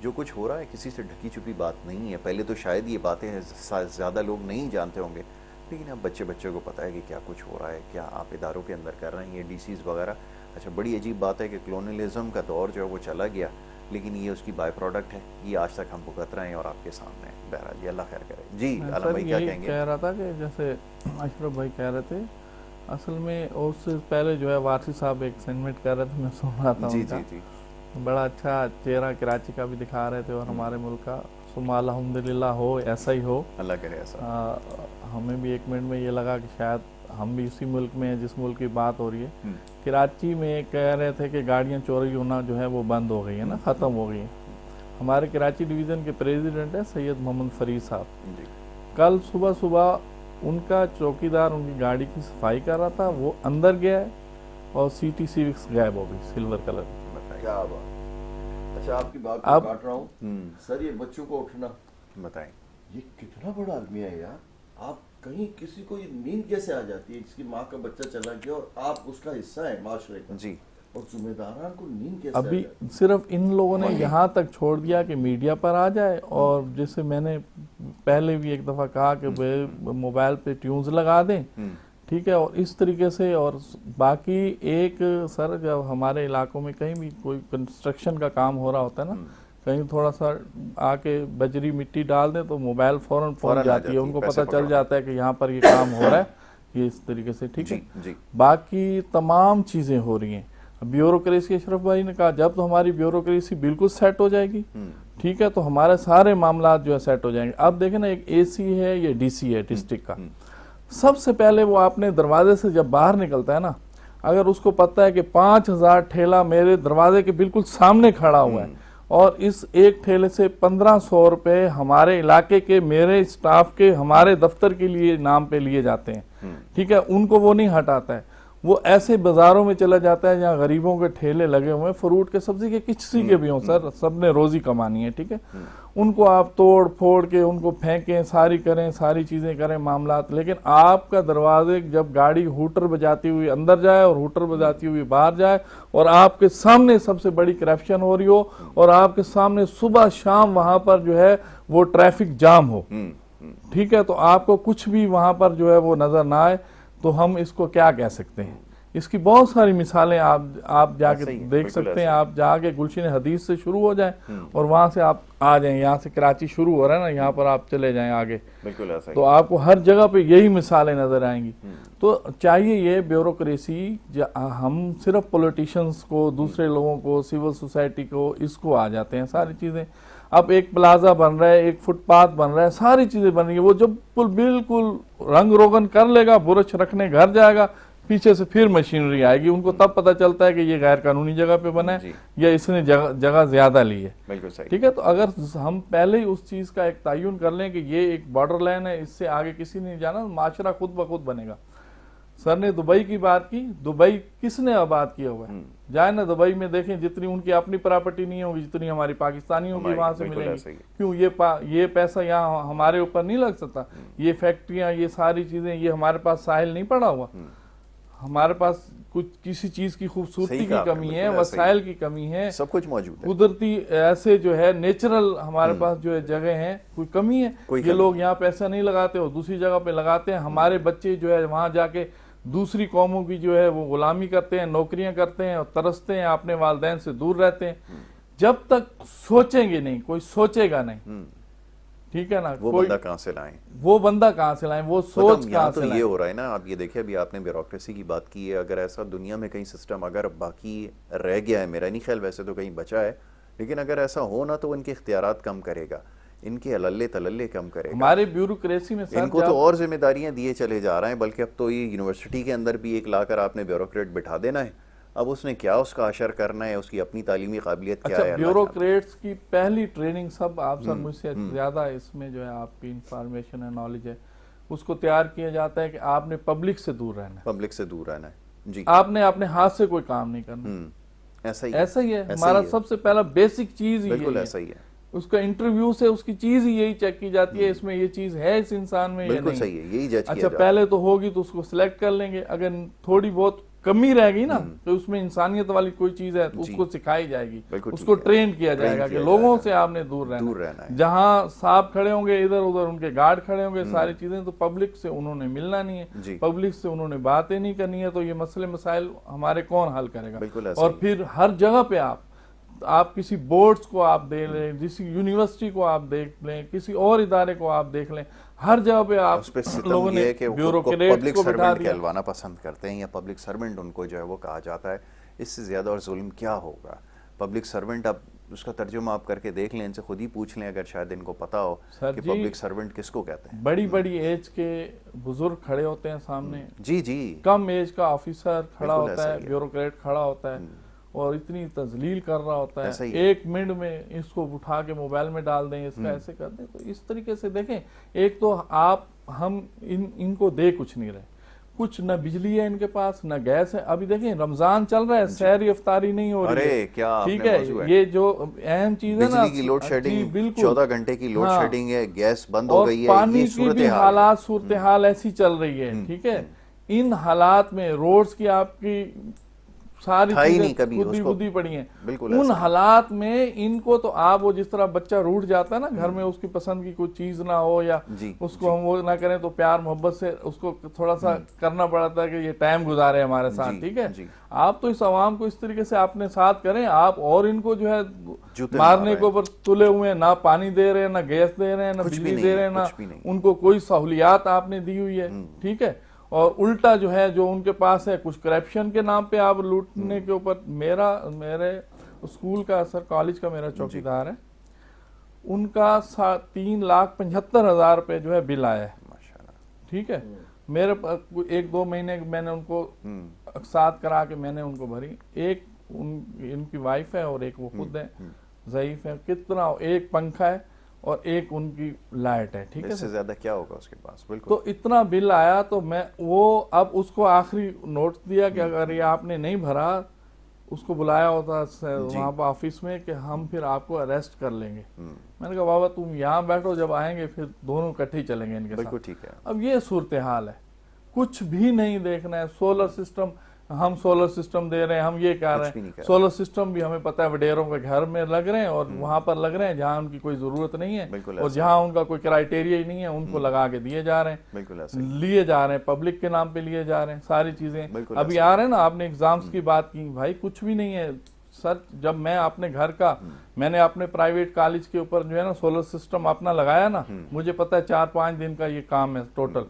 जो कुछ हो रहा है किसी से ढकी छुपी बात नहीं है। पहले तो शायद ये बातें ज़्यादा लोग नहीं जानते होंगे, लेकिन अब बच्चे को पता है कि क्या कुछ हो रहा है, क्या आप इदारों के अंदर कर रहे हैं, ये डीसीज वगैरह। अच्छा, बड़ी अजीब बात है कि कलोनियलिज्म का दौर जो है वो चला गया, लेकिन ये उसकी बाय प्रोडक्ट है, ये आज तक हम भुगत रहे हैं और आपके सामने है। बहरहाल, ये अल्लाह खैर करे। जी मैं आलम सर भाई क्या यही कहेंगे? कह रहा था कि जैसे अशरफ भाई कह रहे थे, असल में उससे पहले जो है वारसी साहब एक सेगमेंट कर रहे थे, मैं सुन रहा था जी उनका। जी जी। बड़ा अच्छा चेहरा कराची का भी दिखा रहे थे और हमारे मुल्क का, सुम्मा अल्हम्दुलिल्लाह हो, ऐसा ही हो। अल्लाह करे ऐसा। हमें भी एक मिनट में ये लगा कि शायद हम भी उसी मुल्क में हैं जिस मुल्क की बात हो रही है। कराची में कह रहे थे कि गाड़ियाँ चोरी होना जो है वो बंद हो गई है ना, ख़त्म हो गई है। हमारे कराची डिवीज़न के प्रेसिडेंट है सैयद मोहम्मद फरीद साहब। कल सुबह सुबह उनका चौकीदार उनकी गाड़ी की सफाई कर रहा था, वो अंदर गया है और सिटी सिविक्स गायब हो गई, सिल्वर कलर की। क्या बात। अच्छा, आपकी बात को काट रहा हूँ सर, ये बच्चों को उठना बताएं, ये कितना बड़ा आदमी है यार। आप कहीं किसी को ये नींद कैसे आ जाती है, जिसकी माँ का बच्चा चला गया और आप उसका हिस्सा है माशरे का जी, और जिम्मेदारान को नींद कैसे अभी आ जाती है? सिर्फ इन लोगों ने यहाँ तक छोड़ दिया कि मीडिया पर आ जाए, और जैसे मैंने पहले भी एक दफ़ा कहा कि वे मोबाइल पे ट्यून्स लगा दें, ठीक है, और इस तरीके से। और बाकी एक सर, जब हमारे इलाकों में कहीं भी कोई कंस्ट्रक्शन का काम हो रहा होता है ना, कहीं थोड़ा सा आके बजरी मिट्टी डाल दें तो मोबाइल फौरन पहुंच जाती है, उनको पता चल जाता है कि यहाँ पर ये काम हो रहा है, ये इस तरीके से, ठीक है जी। बाकी तमाम चीज़ें हो रही हैं। ब्यूरोक्रेसी, अशरफ भाई ने कहा जब तो हमारी ब्यूरोक्रेसी बिल्कुल सेट हो जाएगी, ठीक है, तो हमारे सारे मामला जो है सेट हो जाएंगे। अब देखें ना, एक AC है, ये DC है डिस्ट्रिक्ट का। सबसे पहले वो आपने दरवाजे से जब बाहर निकलता है ना, अगर उसको पता है कि 5000 ठेला मेरे दरवाजे के बिल्कुल सामने खड़ा हुआ है और इस एक ठेले से 1500 रुपए हमारे इलाके के, मेरे स्टाफ के, हमारे दफ्तर के लिए नाम पे लिए जाते हैं, ठीक है, उनको वो नहीं हटाता है। वो ऐसे बाजारों में चला जाता है जहाँ गरीबों के ठेले लगे हुए हैं, फ्रूट के, सब्जी के, किसी के भी हों सर, सबने रोजी कमानी है, ठीक है, उनको आप तोड़ फोड़ के उनको फेंकें, सारी करें, सारी चीजें करें मामलात, लेकिन आपका दरवाजे जब गाड़ी हूटर बजाती हुई अंदर जाए और हूटर बजाती हुई बाहर जाए और आपके सामने सबसे बड़ी करप्शन हो रही हो और आपके सामने सुबह शाम वहां पर जो है वो ट्रैफिक जाम हो, ठीक है, तो आपको कुछ भी वहां पर जो है वो नजर ना आए, तो हम इसको क्या कह सकते हैं? इसकी बहुत सारी मिसालें आप जाके देख सकते हैं। आप जाके गुलशन हदीस से शुरू हो जाएं और वहां से आप आ जाएं, यहाँ से कराची शुरू हो रहा है ना, यहाँ पर आप चले जाएं आगे, बिल्कुल ऐसा तो आपको हर जगह पे यही मिसालें नजर आएंगी। तो चाहिए ये ब्यूरोक्रेसी, हम सिर्फ पॉलिटिशियंस को, दूसरे लोगों को, सिविल सोसाइटी को, इसको आ जाते हैं सारी चीजें। अब एक प्लाजा बन रहा है, एक फुटपाथ बन रहा है, सारी चीजें बन रही है, वो जब बिल्कुल रंग रोगन कर लेगा, बुरश रखने घर जाएगा, पीछे से फिर मशीनरी आएगी, उनको तब पता चलता है कि ये गैर कानूनी जगह पे बना है या इसने जगह ज्यादा ली है, ठीक है। तो अगर हम पहले ही उस चीज का एक तयन कर लें कि ये एक बॉर्डर लाइन है, इससे आगे किसी ने जाना, माशरा खुद ब खुद बनेगा। सर ने दुबई की बात की, दुबई किसने आबाद किया हुआ है? जाए ना दुबई में देखें, जितनी उनकी अपनी प्रॉपर्टी नहीं होगी जितनी हमारी पाकिस्तानियों की वहां से मिलेगी। क्यों? ये पैसा यहाँ हमारे ऊपर नहीं लग सकता? ये फैक्ट्रियां, ये सारी चीजें, ये हमारे पास साहिल नहीं पड़ा हुआ, हमारे पास कुछ किसी चीज की खूबसूरती की कमी है, वसाइल की कमी है, सब कुछ मौजूद है, कुदरती ऐसे जो है नेचुरल हमारे पास जो है जगह है, कोई कमी है? ये लोग यहाँ पैसा नहीं लगाते और दूसरी जगह पे लगाते हैं। हमारे बच्चे जो है वहां जाके दूसरी कौमों की जो है वो गुलामी करते हैं, नौकरियां करते हैं और तरसते हैं, अपने वालिदैन से दूर रहते हैं। जब तक सोचेंगे नहीं, कोई सोचेगा नहीं, ठीक है ना, वो बंदा कहां से लाएं, वो बंदा कहां से लाएं, वो सोच कहां से लाएं? ये हो रहा है ना, आप ये देखिए, अभी आपने ब्यूरोक्रेसी की बात की है, अगर ऐसा दुनिया में कहीं सिस्टम अगर बाकी रह गया है, मेरा नहीं ख्याल, वैसे तो कहीं बचा है, लेकिन अगर ऐसा हो ना तो इनके इख्तियारात कम करेगा, इनके अलल्ले तलल्ले कम करेगा। हमारे ब्यूरोक्रेसी में इनको तो और जिम्मेदारियां दिए चले जा रहे हैं, बल्कि अब तो ये यूनिवर्सिटी के अंदर भी एक लाकर आपने ब्यूरोक्रेट बिठा देना है, अब उसने क्या उसका असर करना है, उसकी अपनी तालीमी काबिलियत क्या है। ब्यूरोक्रेट्स की पहली ट्रेनिंग, सब आप सर मुझसे ज्यादा इसमें जो है आपकी इंफॉर्मेशन है, नॉलेज है, उसको तैयार किया जाता है कि आपने पब्लिक से दूर रहना है, पब्लिक से दूर रहना है जी, आपने अपने हाथ से कोई काम नहीं करना। ऐसा ही है हमारा सबसे पहला बेसिक चीज, बिल्कुल ऐसा ही है। उसका इंटरव्यू से उसकी चीज ही यही चेक की जाती है, इसमें ये चीज है इस इंसान में, बिल्कुल सही है, यही जज अच्छा पहले तो होगी तो उसको सिलेक्ट कर लेंगे, अगर थोड़ी बहुत कमी रहेगी ना तो उसमें इंसानियत वाली कोई चीज है तो उसको सिखाई जाएगी, उसको ट्रेन किया जाएगा कि लोगों से आपने दूर रहना है। जहां साहब खड़े होंगे, इधर उधर उनके गार्ड खड़े होंगे, सारी चीजें, तो पब्लिक से उन्होंने मिलना नहीं है, पब्लिक से उन्होंने बातें नहीं करनी है, तो ये मसले मसाइल हमारे कौन हल करेगा? और फिर हर जगह पे आप आप किसी बोर्ड्स को आप देख लें, किसी यूनिवर्सिटी को आप देख लें, किसी और इदारे को आप देख लें, हर जगह पे आप लोगों ने ब्यूरोक्रेट्स पब्लिक को बिठा सर्वेंट दिया। कहलवाना पसंद करते हैं या पब्लिक सर्वेंट उनको जो है वो कहा जाता है। इससे ज्यादा और जुल्म क्या होगा? पब्लिक सर्वेंट, आप उसका तर्जुमा आप करके देख लें, इनसे खुद ही पूछ लें अगर शायद इनको पता हो कि पब्लिक सर्वेंट किसको कहते हैं। बड़ी बड़ी एज के बुजुर्ग खड़े होते हैं सामने, जी जी, कम एज का ऑफिसर खड़ा बिल्कुल होता ऐसा है, ही है। ब्यूरोक्रेट खड़ा होता है और इतनी तजलील कर रहा होता ऐसा ही है, है। 1 मिनट में इसको उठा के मोबाइल में डाल दें, इसका ऐसे कर दें। तो इस तरीके से देखें, एक तो हम इनको दे कुछ नहीं रहे, कुछ न बिजली है इनके पास, न गैस है। अभी देखें रमजान चल रहा है, सहरी इफ्तारी नहीं हो रही है। अरे क्या ठीक आपने मौजूद है, ये जो अहम चीज है ना, बिजली की लोड जी, शेडिंग, बिल्कुल 14 घंटे की लोड हाँ। शेडिंग है, गैस बंद हो और गई है, पानी ये की भी सूरत हाल हालात सूरत हाल ऐसी चल रही है। ठीक है, इन हालात में रोड्स की आपकी सारी था ही नहीं चीजें कभी खुदी उसको। बुदी पड़ी हैं। बिल्कुल उन ऐसा है। हालात में इनको तो आप, वो जिस तरह बच्चा रूठ जाता है ना घर में, उसकी पसंद की कोई चीज ना हो या जी, उसको हम वो ना करें, तो प्यार मोहब्बत से उसको थोड़ा सा करना पड़ता है कि ये टाइम गुजारे हमारे साथ। जी, ठीक है, जी। आप तो इस आवाम को इस तरीके से अपने साथ करें, आप और इनको जो है जूते मारने मार के ऊपर तुले हुए हैं, ना पानी दे रहे हैं, ना गैस दे रहे हैं, ना कुछ भी बिजली नहीं दे है, रहे हैं, ना कुछ भी नहीं। उनको कोई सहूलियात आपने दी हुई है। ठीक है, और उल्टा जो है जो उनके पास है कुछ करप्शन के नाम पे आप लूटने के ऊपर। मेरे स्कूल का सर, कॉलेज का मेरा चौकीदार है, उनका 3,75,000 रुपए जो है बिल आया है। माशाल्लाह। ठीक है, मेरे 1-2 महीने मैंने उनको साथ करा के मैंने उनको भरी। एक इनकी वाइफ है और एक वो खुद है, ज़ईफ है। कितना, एक पंखा है और एक उनकी लाइट है। ठीक है, इससे ज्यादा क्या होगा उसके पास? बिल्कुल। तो इतना बिल आया तो मैं वो अब उसको आखिरी नोट दिया कि अगर ये आपने नहीं भरा, उसको बुलाया होता वहां पर ऑफिस में कि हम फिर आपको अरेस्ट कर लेंगे। मैंने कहा बाबा तुम यहाँ बैठो, जब आएंगे फिर दोनों इकट्ठे ही चलेंगे इनके बिल्कुल साथ। ठीक है। अब ये सूरत हाल है, कुछ भी नहीं देखना है। सोलर सिस्टम, हम सोलर सिस्टम दे रहे हैं, हम ये कह रहे भी नहीं हैं कह रहे। सोलर सिस्टम भी हमें पता है वडेरों के घर में लग रहे हैं और वहां पर लग रहे हैं जहां उनकी कोई जरूरत नहीं बिल्कुल है, और ऐसा जहां उनका कोई क्राइटेरिया ही नहीं है उनको लगा के दिए जा रहे हैं, बिल्कुल ऐसा ही। लिए जा रहे हैं, पब्लिक के नाम पे लिए जा रहे हैं सारी चीजें। बिल्कुल अभी ऐसा आ रहे हैं ना, आपने एग्जाम्स की बात की, भाई कुछ भी नहीं है सर। जब मैं अपने घर का, मैंने अपने प्राइवेट कॉलेज के ऊपर जो है ना सोलर सिस्टम अपना लगाया ना, मुझे पता है 4-5 दिन का ये काम है टोटल।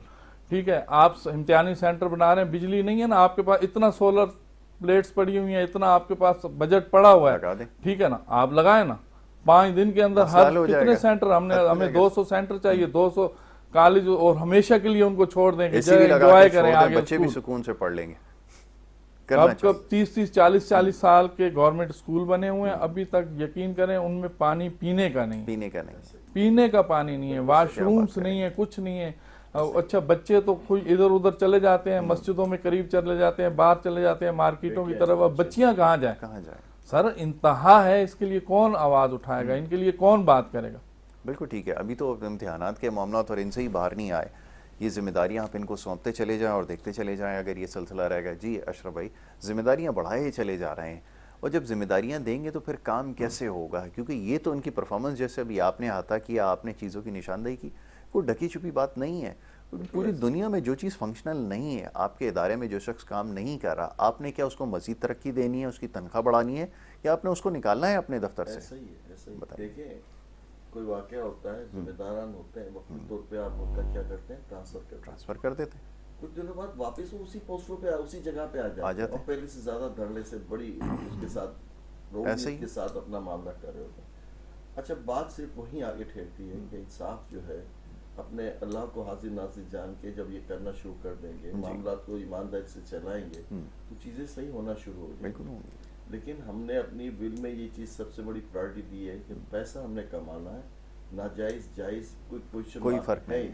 ठीक है, आप इम्तिहानी सेंटर बना रहे हैं, बिजली नहीं है ना आपके पास, इतना सोलर प्लेट्स पड़ी हुई हैं, इतना आपके पास बजट पड़ा हुआ लगा है। दें। ठीक है ना, आप लगाए ना, 5 दिन के अंदर मसला हर हो कितने जाएगा। सेंटर, हमें जाएगा। 200 सेंटर चाहिए, 200 कॉलेज, और हमेशा के लिए उनको छोड़ दें कि एसी भी लगा एंजॉय के करें छोड़ दें, आगे बच्चे भी स्कूल। सुकून से पढ़ लेंगे। कब 30-30, 40-40 साल के गवर्नमेंट स्कूल बने हुए हैं, अभी तक यकीन करें उनमें पानी पीने का नहीं, पीने का नहीं। पीने का पानी नहीं है, वॉशरूम्स नहीं है, कुछ नहीं है। अच्छा, बच्चे तो कोई इधर उधर चले जाते हैं, मस्जिदों में करीब चले जाते हैं, बाहर चले जाते हैं, मार्केटों की तरफ। अब बच्चियां कहाँ जाए? कहाँ जाए? सर इंतहा है, इसके लिए कौन आवाज उठाएगा, इनके लिए कौन बात करेगा? बिल्कुल ठीक है। अभी तो इम्तिहानात के मामला और इनसे ही बाहर नहीं आए। ये जिम्मेदारियां आप इनको सौंपते चले जाएं और देखते चले जाएं अगर ये सिलसिला रहेगा। जी अशरफ भाई, जिम्मेदारियां बढ़ाए ही चले जा रहे हैं, और जब जिम्मेदारियां देंगे तो फिर काम कैसे होगा? क्योंकि ये तो उनकी परफॉर्मेंस, जैसे अभी आपने अहाता किया, आपने चीज़ों की निशानदेही की, कोई ढकी छुपी बात नहीं है। पूरी दुनिया में जो चीज़ फंक्शनल नहीं है, आपके इदारे में जो शख्स काम नहीं कर रहा, आपने क्या उसको मजीद तरक्की देनी है, उसकी तनख्वाह बढ़ानी है, या आपने उसको निकालना है अपने दफ्तर से? ऐसा ही है, ऐसा ही। देखिए, कोई वाकया होता है, जिम्मेदारान होते हैं, वक्ती तौर पे आप उनका क्या करते हैं, ट्रांसफर कर देते हैं। कुछ दिनों बाद वापस उसी पोस्टों पे, उसी जगह पे आ जाते हैं और पहले से ज्यादा धड़ल्ले से बड़ी उसके साथ रोहित के साथ अपना मामला कर रहे होते हैं। अच्छा, बात सिर्फ वहीं आगे ठहरती है कि इंसाफ जो है अपने अल्लाह को हाजिर नाजिर जान के जब ये करना शुरू कर देंगे, मामला को ईमानदारी से चलाएंगे, तो चीजें सही होना शुरू हो जाएंगी। लेकिन हमने अपनी विल में ये चीज सबसे बड़ी प्रायोरिटी दी है कि पैसा हमने कमाना है, नाजायज जायज कोई फर्क नहीं।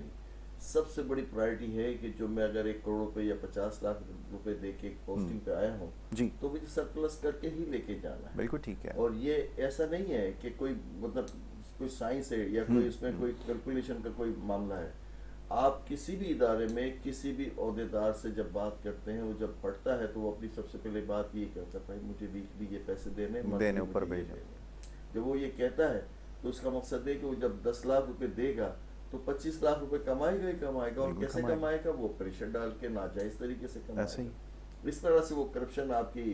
सबसे बड़ी प्रायोरिटी है कि जो मैं अगर 1 करोड़ रुपए या 50 लाख रुपए दे के पोस्टिंग पे आया हूँ जी, तो मुझे सरप्लस करके ही लेके जाना है। बिल्कुल ठीक है। और ये ऐसा नहीं है कि कोई मतलब कोई साइंस है या कोई इसमें कोई कैलकुलेशन का कोई मामला है। आप किसी भी इदारे में किसी भी ओहदेदार से जब बात करते हैं, वो जब पढ़ता है तो वो अपनी सबसे पहले बात ये करता है, भाई मुझे वीकली ये पैसे देने ऊपर भेजने। जब वो ये कहता है तो उसका मकसद है कि वो जब 10 लाख रुपए देगा तो 25 लाख रुपए कमाएगा ही कमाएगा, और कैसे कमाएगा? वो प्रेशर डाल के नाजायज तरीके से कमाएगा। इस तरह से वो करप्शन आपकी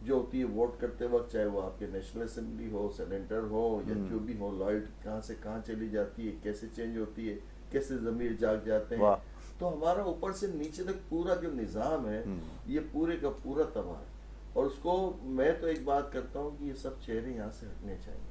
जो होती है वोट करते वक्त, चाहे वो आपके नेशनल असेंबली हो, सेनेटर हो या जो भी हो, लॉयड कहाँ से कहाँ चली जाती है, कैसे चेंज होती है, कैसे जमीर जाग जाते हैं। तो हमारा ऊपर से नीचे तक पूरा जो निज़ाम है ये पूरे का पूरा तबाह है। और उसको मैं तो एक बात करता हूँ कि ये सब चेहरे यहाँ से हटने चाहिए,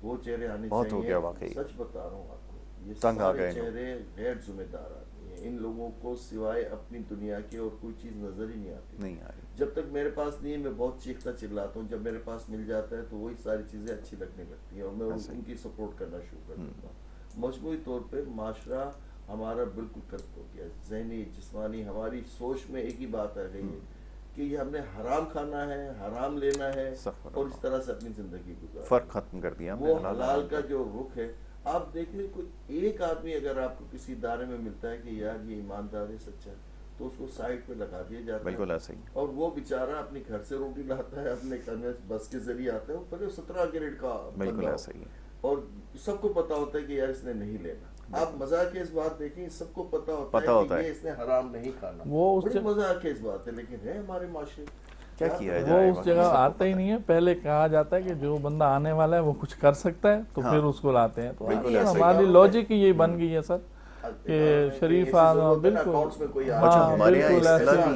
वो चेहरे आने बहुत चाहिए। हो गया वाकई, सच बता रहा हूँ आपको, ये तंग आ सारे गए चेहरे गैर जिम्मेदार आदमी हैं। इन लोगों को सिवाय अपनी दुनिया की और कोई चीज़ नजर ही नहीं आती, नहीं आ रही। जब तक मेरे पास नहीं है मैं बहुत चीखता चिल्लाता हूँ, जब मेरे पास मिल जाता है तो वही सारी चीज़ें अच्छी लगने लगती हैं और मैं उनकी सपोर्ट करना शुरू कर देता हूँ। मजमूई तौर पर माशरा हमारा बिल्कुल खत्म हो गया, जहनी जिस्मानी हमारी सोच में एक ही बात आ गई है कि ये हमने हराम खाना है, हराम लेना है और इस तरह से अपनी जिंदगी गुजारना, फर्क खत्म कर दिया। वो हलाल का जो रुख है। आप देख लें, कोई एक आदमी अगर आपको किसी इदारे में मिलता है कि यार ये ईमानदार है, सच्चा है, तो उसको साइड पे लगा दिया जाता है। बिल्कुल ऐसे ही। और वो बेचारा अपने घर से रोटी लाता है, अपने बस के जरिए आता है, भले 17 ग्रेड का बिल्कुल ऐसे ही, और सबको पता होता है कि यार इसने नहीं लेना। आप मजाक की इस बात देखें, सबको पता होता है कि ये इसने हराम नहीं खाना, वो बड़ी मजाक की इस बात है, लेकिन है हमारे माशरे क्या किया जाए, वो उस जगह आता ही नहीं है। पहले कहा जाता है कि जो बंदा आने वाला है वो कुछ कर सकता है, तो फिर उसको लाते हैं। तो हमारी लॉजिक ही ये बन गई है सर कि शरीफ बिल्कुल। हमारे यहाँ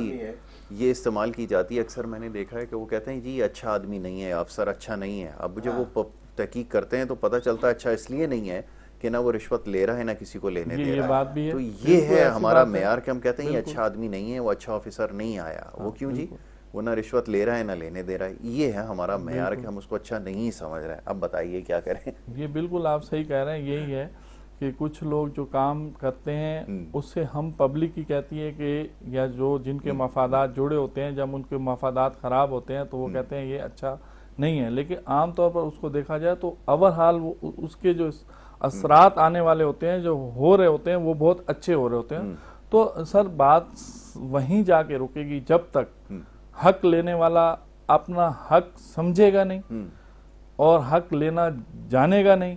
ये इस्तेमाल की जाती है अक्सर, मैंने देखा है कि वो कहते हैं जी अच्छा आदमी नहीं है, अफसर अच्छा नहीं है। अब जब वो तहकीक करते हैं तो पता चलता है अच्छा इसलिए नहीं है कि ना वो रिश्वत ले रहा है ना किसी को लेने दे रहा है। तो ये है हमारा मेयार कि हम कहते हैं ये अच्छा आदमी नहीं है, वो अच्छा ऑफिसर नहीं आया। वो क्यों जी? वो ना रिश्वत ले रहा है ना लेने दे रहा है। ये है हमारा मेयार कि हम उसको अच्छा नहीं समझ रहे हैं। अब बताइए क्या करें? ये बिल्कुल आप सही कह रहे हैं। यही है कि कुछ लोग जो काम करते हैं उससे हम पब्लिक ही कहती है कि या जो जिनके मफादात जुड़े होते हैं, जब उनके मफादात खराब होते हैं तो वो कहते हैं ये अच्छा नहीं है। लेकिन आमतौर पर उसको देखा जाए तो ओवरऑल उसके जो असरात आने वाले होते हैं, जो हो रहे होते हैं, वो बहुत अच्छे हो रहे होते हैं। तो सर बात वहीं जाके रुकेगी जब तक हक लेने वाला अपना हक समझेगा नहीं और हक लेना जानेगा नहीं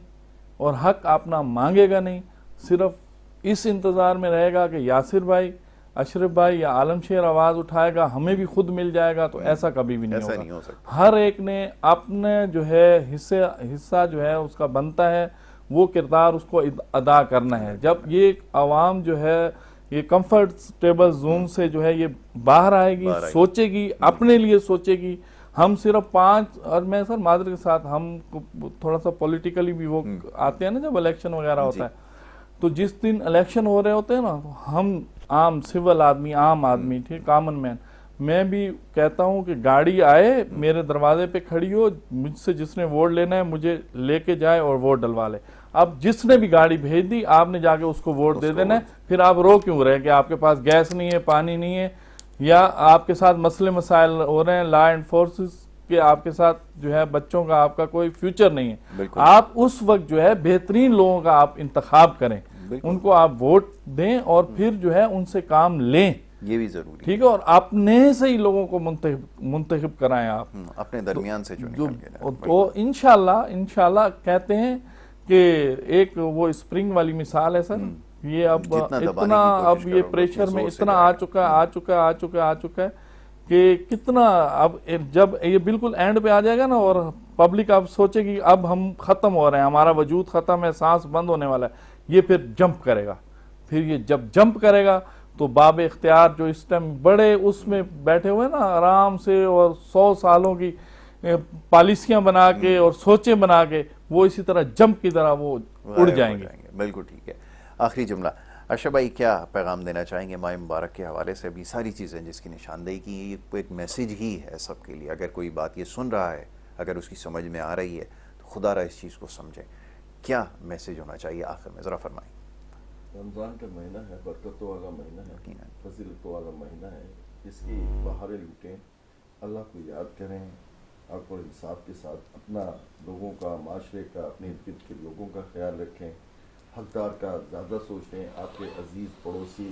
और हक अपना मांगेगा नहीं, सिर्फ इस इंतजार में रहेगा कि यासिर भाई, अशरफ भाई या आलमशेर आवाज उठाएगा हमें भी खुद मिल जाएगा, तो ऐसा कभी भी नहीं हो सकता। हर एक ने अपने जो है हिस्सा जो है उसका बनता है, वो किरदार उसको अदा करना है। जब ये आवाम जो है ये कंफर्टेबल जोन से जो है ये बाहर आएगी, सोचेगी, अपने लिए सोचेगी। हम सिर्फ 5 और मैं सर मादर के साथ हम थोड़ा सा पॉलिटिकली भी वो आते हैं ना, जब इलेक्शन वगैरह होता है, तो जिस दिन इलेक्शन हो रहे होते हैं ना, तो हम आम सिविल आदमी, आम आदमी, ठीक, कॉमन मैन, मैं भी कहता हूं कि गाड़ी आए मेरे दरवाजे पे खड़ी हो, मुझसे जिसने वोट लेना है मुझे लेके जाए और वोट डलवा ले। अब जिसने भी गाड़ी भेज दी आपने जाके उसको वोट दे देना है। फिर आप रो क्यों रहे कि आपके पास गैस नहीं है, पानी नहीं है, या आपके साथ मसले मसाइल हो रहे हैं, लॉ एंड फोर्सेस के आपके साथ जो है बच्चों का आपका कोई फ्यूचर नहीं है। आप उस वक्त जो है बेहतरीन लोगों का आप इंतखाब करें, उनको आप वोट दें और फिर जो है उनसे काम लें, ये भी जरूरी, ठीक है। और अपने से ही लोगों को मुंतखब कराएं आप, अपने दरमियान से जो निकल के तो इंशाल्लाह कहते हैं कि एक वो स्प्रिंग वाली मिसाल है सर। ये अब इतना अब ये प्रेशर में इतना आ चुका है कि कितना अब जब ये बिल्कुल एंड पे आ जाएगा ना और पब्लिक अब सोचेगी अब हम खत्म हो रहे हैं, हमारा वजूद खत्म है, सांस बंद होने वाला है, ये फिर जंप करेगा। फिर ये जब जंप करेगा तो बाब इख्तियार जो इस टाइम बड़े उसमें बैठे हुए ना आराम से और 100 सालों की पॉलिसियां बना के और सोचें बना के, वो इसी तरह जंप की तरह वो उड़ जाएंगे। बिल्कुल ठीक है। आखिरी जुमला अशरफ भाई, क्या पैगाम देना चाहेंगे माह मुबारक के हवाले से? अभी सारी चीज़ें जिसकी निशानदेही की, ये एक मैसेज ही है सबके लिए। अगर कोई बात ये सुन रहा है, अगर उसकी समझ में आ रही है, तो खुदा रहा इस चीज़ को समझे, क्या मैसेज होना चाहिए आखिर में, ज़रा फरमाएं। रमज़ान का महीना है, बरकतों वाला महीना है, फजीलतों वाला महीना है, इसकी बहारें लूटें, अल्लाह को याद करें और इंसाफ के साथ अपना, लोगों का, माशरे का, अपने इर्द गिर्द के लोगों का ख्याल रखें, हकदार का ज़्यादा सोचें। आपके अजीज़ पड़ोसी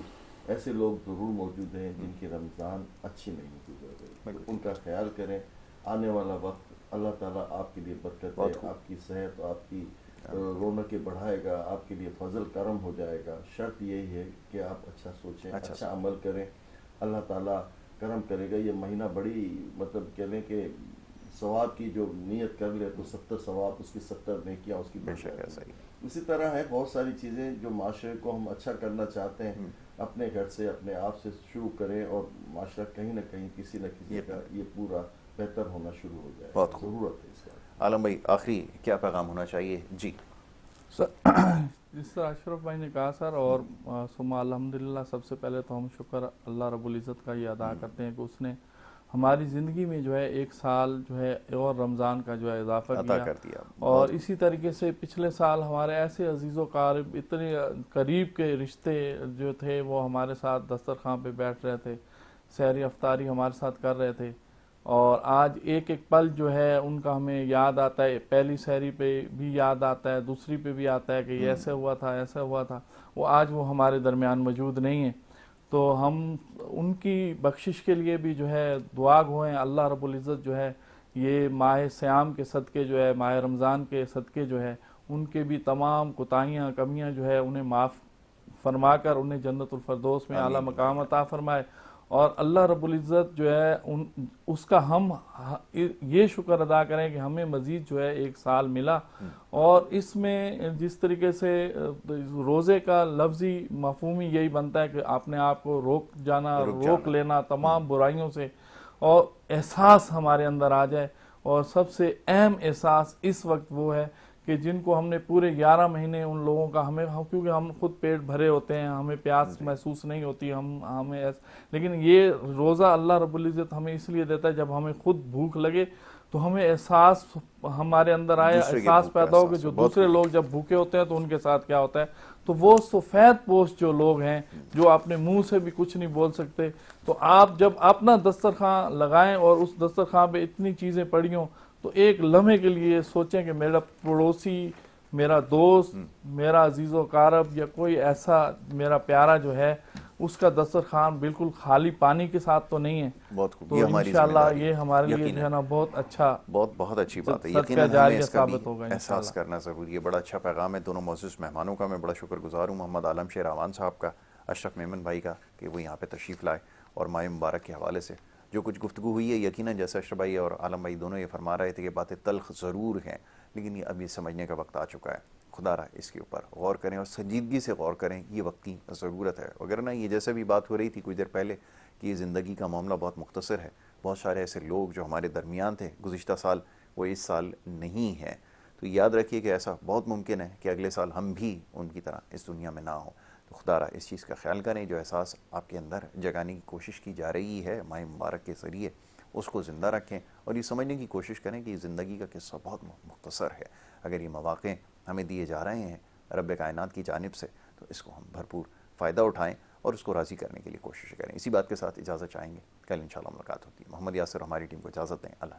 ऐसे लोग ज़रूर मौजूद हैं जिनकी रमज़ान अच्छी नहीं गुजर रही, उनका ख्याल करें। आने वाला वक्त अल्लाह ताला आपके लिए बरकत है, आपकी सेहत, आपकी रौनकें बढ़ाएगा, आपके लिए फजल करम हो जाएगा। शर्त यही है कि आप अच्छा सोचें, अच्छा अमल करें। अल्लाह ताला करम करेगा। ये महीना बड़ी मतलब कह लें कि सवाब की जो नीयत कर ले तो 70 सवाब, उसकी 70 नेकियां उसकी बढ़ बेशक जाती ऐसा ही हैं। इसी तरह है बहुत सारी चीज़ें जो माशरे को हम अच्छा करना चाहते हैं, अपने घर से अपने आप से शुरू करें और माशरा कहीं ना कहीं किसी न किसी का ये पूरा बेहतर होना शुरू हो जाए। बहुत खूब। ज़रूरत है इसका। आलम भाई, आखिरी क्या पैगाम होना चाहिए? जी सर जिस तरह अशरफ भाई ने कहा सर, और सुमा अल्हम्दुलिल्लाह, सबसे पहले तो हम शुक्र अल्लाह रब्बुल इज़्ज़त का ये अदा करते हैं कि उसने हमारी ज़िंदगी में जो है एक साल जो है और रमज़ान का जो है इजाफा अता किया। कर दिया। और इसी तरीके से पिछले साल हमारे ऐसे अजीज़ो कारब, इतने करीब के रिश्ते जो थे वो हमारे साथ दस्तरखान पे बैठ रहे थे, सहरी अफ्तारी हमारे साथ कर रहे थे, और आज एक एक पल जो है उनका हमें याद आता है। पहली सहरी पे भी याद आता है, दूसरी पे भी आता है कि ये ऐसे हुआ था, ऐसा हुआ था। वो आज वो हमारे दरमियान मौजूद नहीं है। तो हम उनकी बख्शिश के लिए भी जो है दुआ गो हैं। अल्लाह रब्बुल इज़्ज़त जो है ये माह सियाम के सदक़े जो है, माह रमज़ान के सदक़े जो है, उनके भी तमाम कोताहियाँ कमियाँ जो है उन्हें माफ़ फरमाकर उन्हें जन्नतुल फरदौस में आला मकाम अता फरमाए। और अल्लाह रब्बुल इज़्ज़त जो है उसका हम ये शुक्र अदा करें कि हमें मज़ीद जो है एक साल मिला। और इसमें जिस तरीके से रोज़े का लफ्ज़ी मफ़हूम ही यही बनता है कि अपने आप को रोक लेना तमाम बुराइयों से, और एहसास हमारे अंदर आ जाए। और सबसे अहम एहसास इस वक्त वो है कि जिनको हमने पूरे 11 महीने उन लोगों का क्योंकि हम खुद पेट भरे होते हैं, हमें प्यास महसूस नहीं होती, लेकिन ये रोज़ा अल्लाह रब्बुल इज़्ज़त हमें इसलिए देता है जब हमें खुद भूख लगे तो हमें एहसास हमारे अंदर आया, एहसास पैदा हो कि जो दूसरे लोग जब भूखे होते हैं तो उनके साथ क्या होता है। तो वो सफ़ेद पोश जो लोग हैं जो अपने मुंह से भी कुछ नहीं बोल सकते, तो आप जब अपना दस्तरखान लगाएं और उस दस्तरखान पे इतनी चीज़ें पड़ी हों, तो एक लम्हे के लिए सोचें कि मेरा पड़ोसी, मेरा दोस्त, मेरा अजीज़ो कारब या कोई ऐसा मेरा प्यारा जो है उसका दस्तरखान बिल्कुल खाली पानी के साथ तो नहीं है। बहुत खूब। तो ये हमारी इंशाल्लाह जिम्मेदारी ये है, हमारे लिए यकीनन। जो है ना बहुत अच्छा, बहुत अच्छी बात है। सदका यकीनन हमें जारिया इसका भी साबित होगा एहसास इंशाल्लाह। करना ज़रूरी है। बड़ा अच्छा पैगाम है दोनों मोअज़्ज़िज़ मेहमानों का। मैं बड़ा शुक्रगुजार हूँ मोहम्मद आलम शेर आवान साहब का, अशरफ मेमन भाई का, कि वो यहाँ पे तशरीफ़ लाए और माह मुबारक के हवाले से जो कुछ गुफ्तगू हुई है, यकीनन जैसे अशरफ भाई और आलम भाई दोनों ये फरमा रहे थे कि बातें तल्ख ज़रूर हैं, लेकिन ये अभी समझने का वक्त आ चुका है। खुदा रहा इसके ऊपर गौर करें और संजीदगी से गौर करें, ये वक्त की ज़रूरत है। अगर ना ये जैसे भी बात हो रही थी कुछ देर पहले कि ये ज़िंदगी का मामला बहुत मुख्तसर है, बहुत सारे ऐसे लोग जो हमारे दरमियान थे गुज़िश्ता साल वो इस साल नहीं हैं, तो याद रखिए कि ऐसा बहुत मुमकिन है कि अगले साल हम भी उनकी तरह इस दुनिया में ना हों। तो खुदा रहा इस चीज़ का ख्याल करें, जो एहसास आपके अंदर जगाने की कोशिश की जा रही है माह मुबारक के ज़रिए, उसको ज़िंदा रखें और ये समझने की कोशिश करें कि ज़िंदगी का किस्सा बहुत मुख्तसर है। अगर ये मौक़े हमें दिए जा रहे हैं रब कायनात की जानिब से, तो इसको हम भरपूर फ़ायदा उठाएँ और उसको राज़ी करने के लिए कोशिश करें। इसी बात के साथ इजाज़त चाहेंगे, कल इंशाअल्लाह मुलाकात होती है। मोहम्मद यासिर हमारी टीम को इजाज़त दें। अल्लाह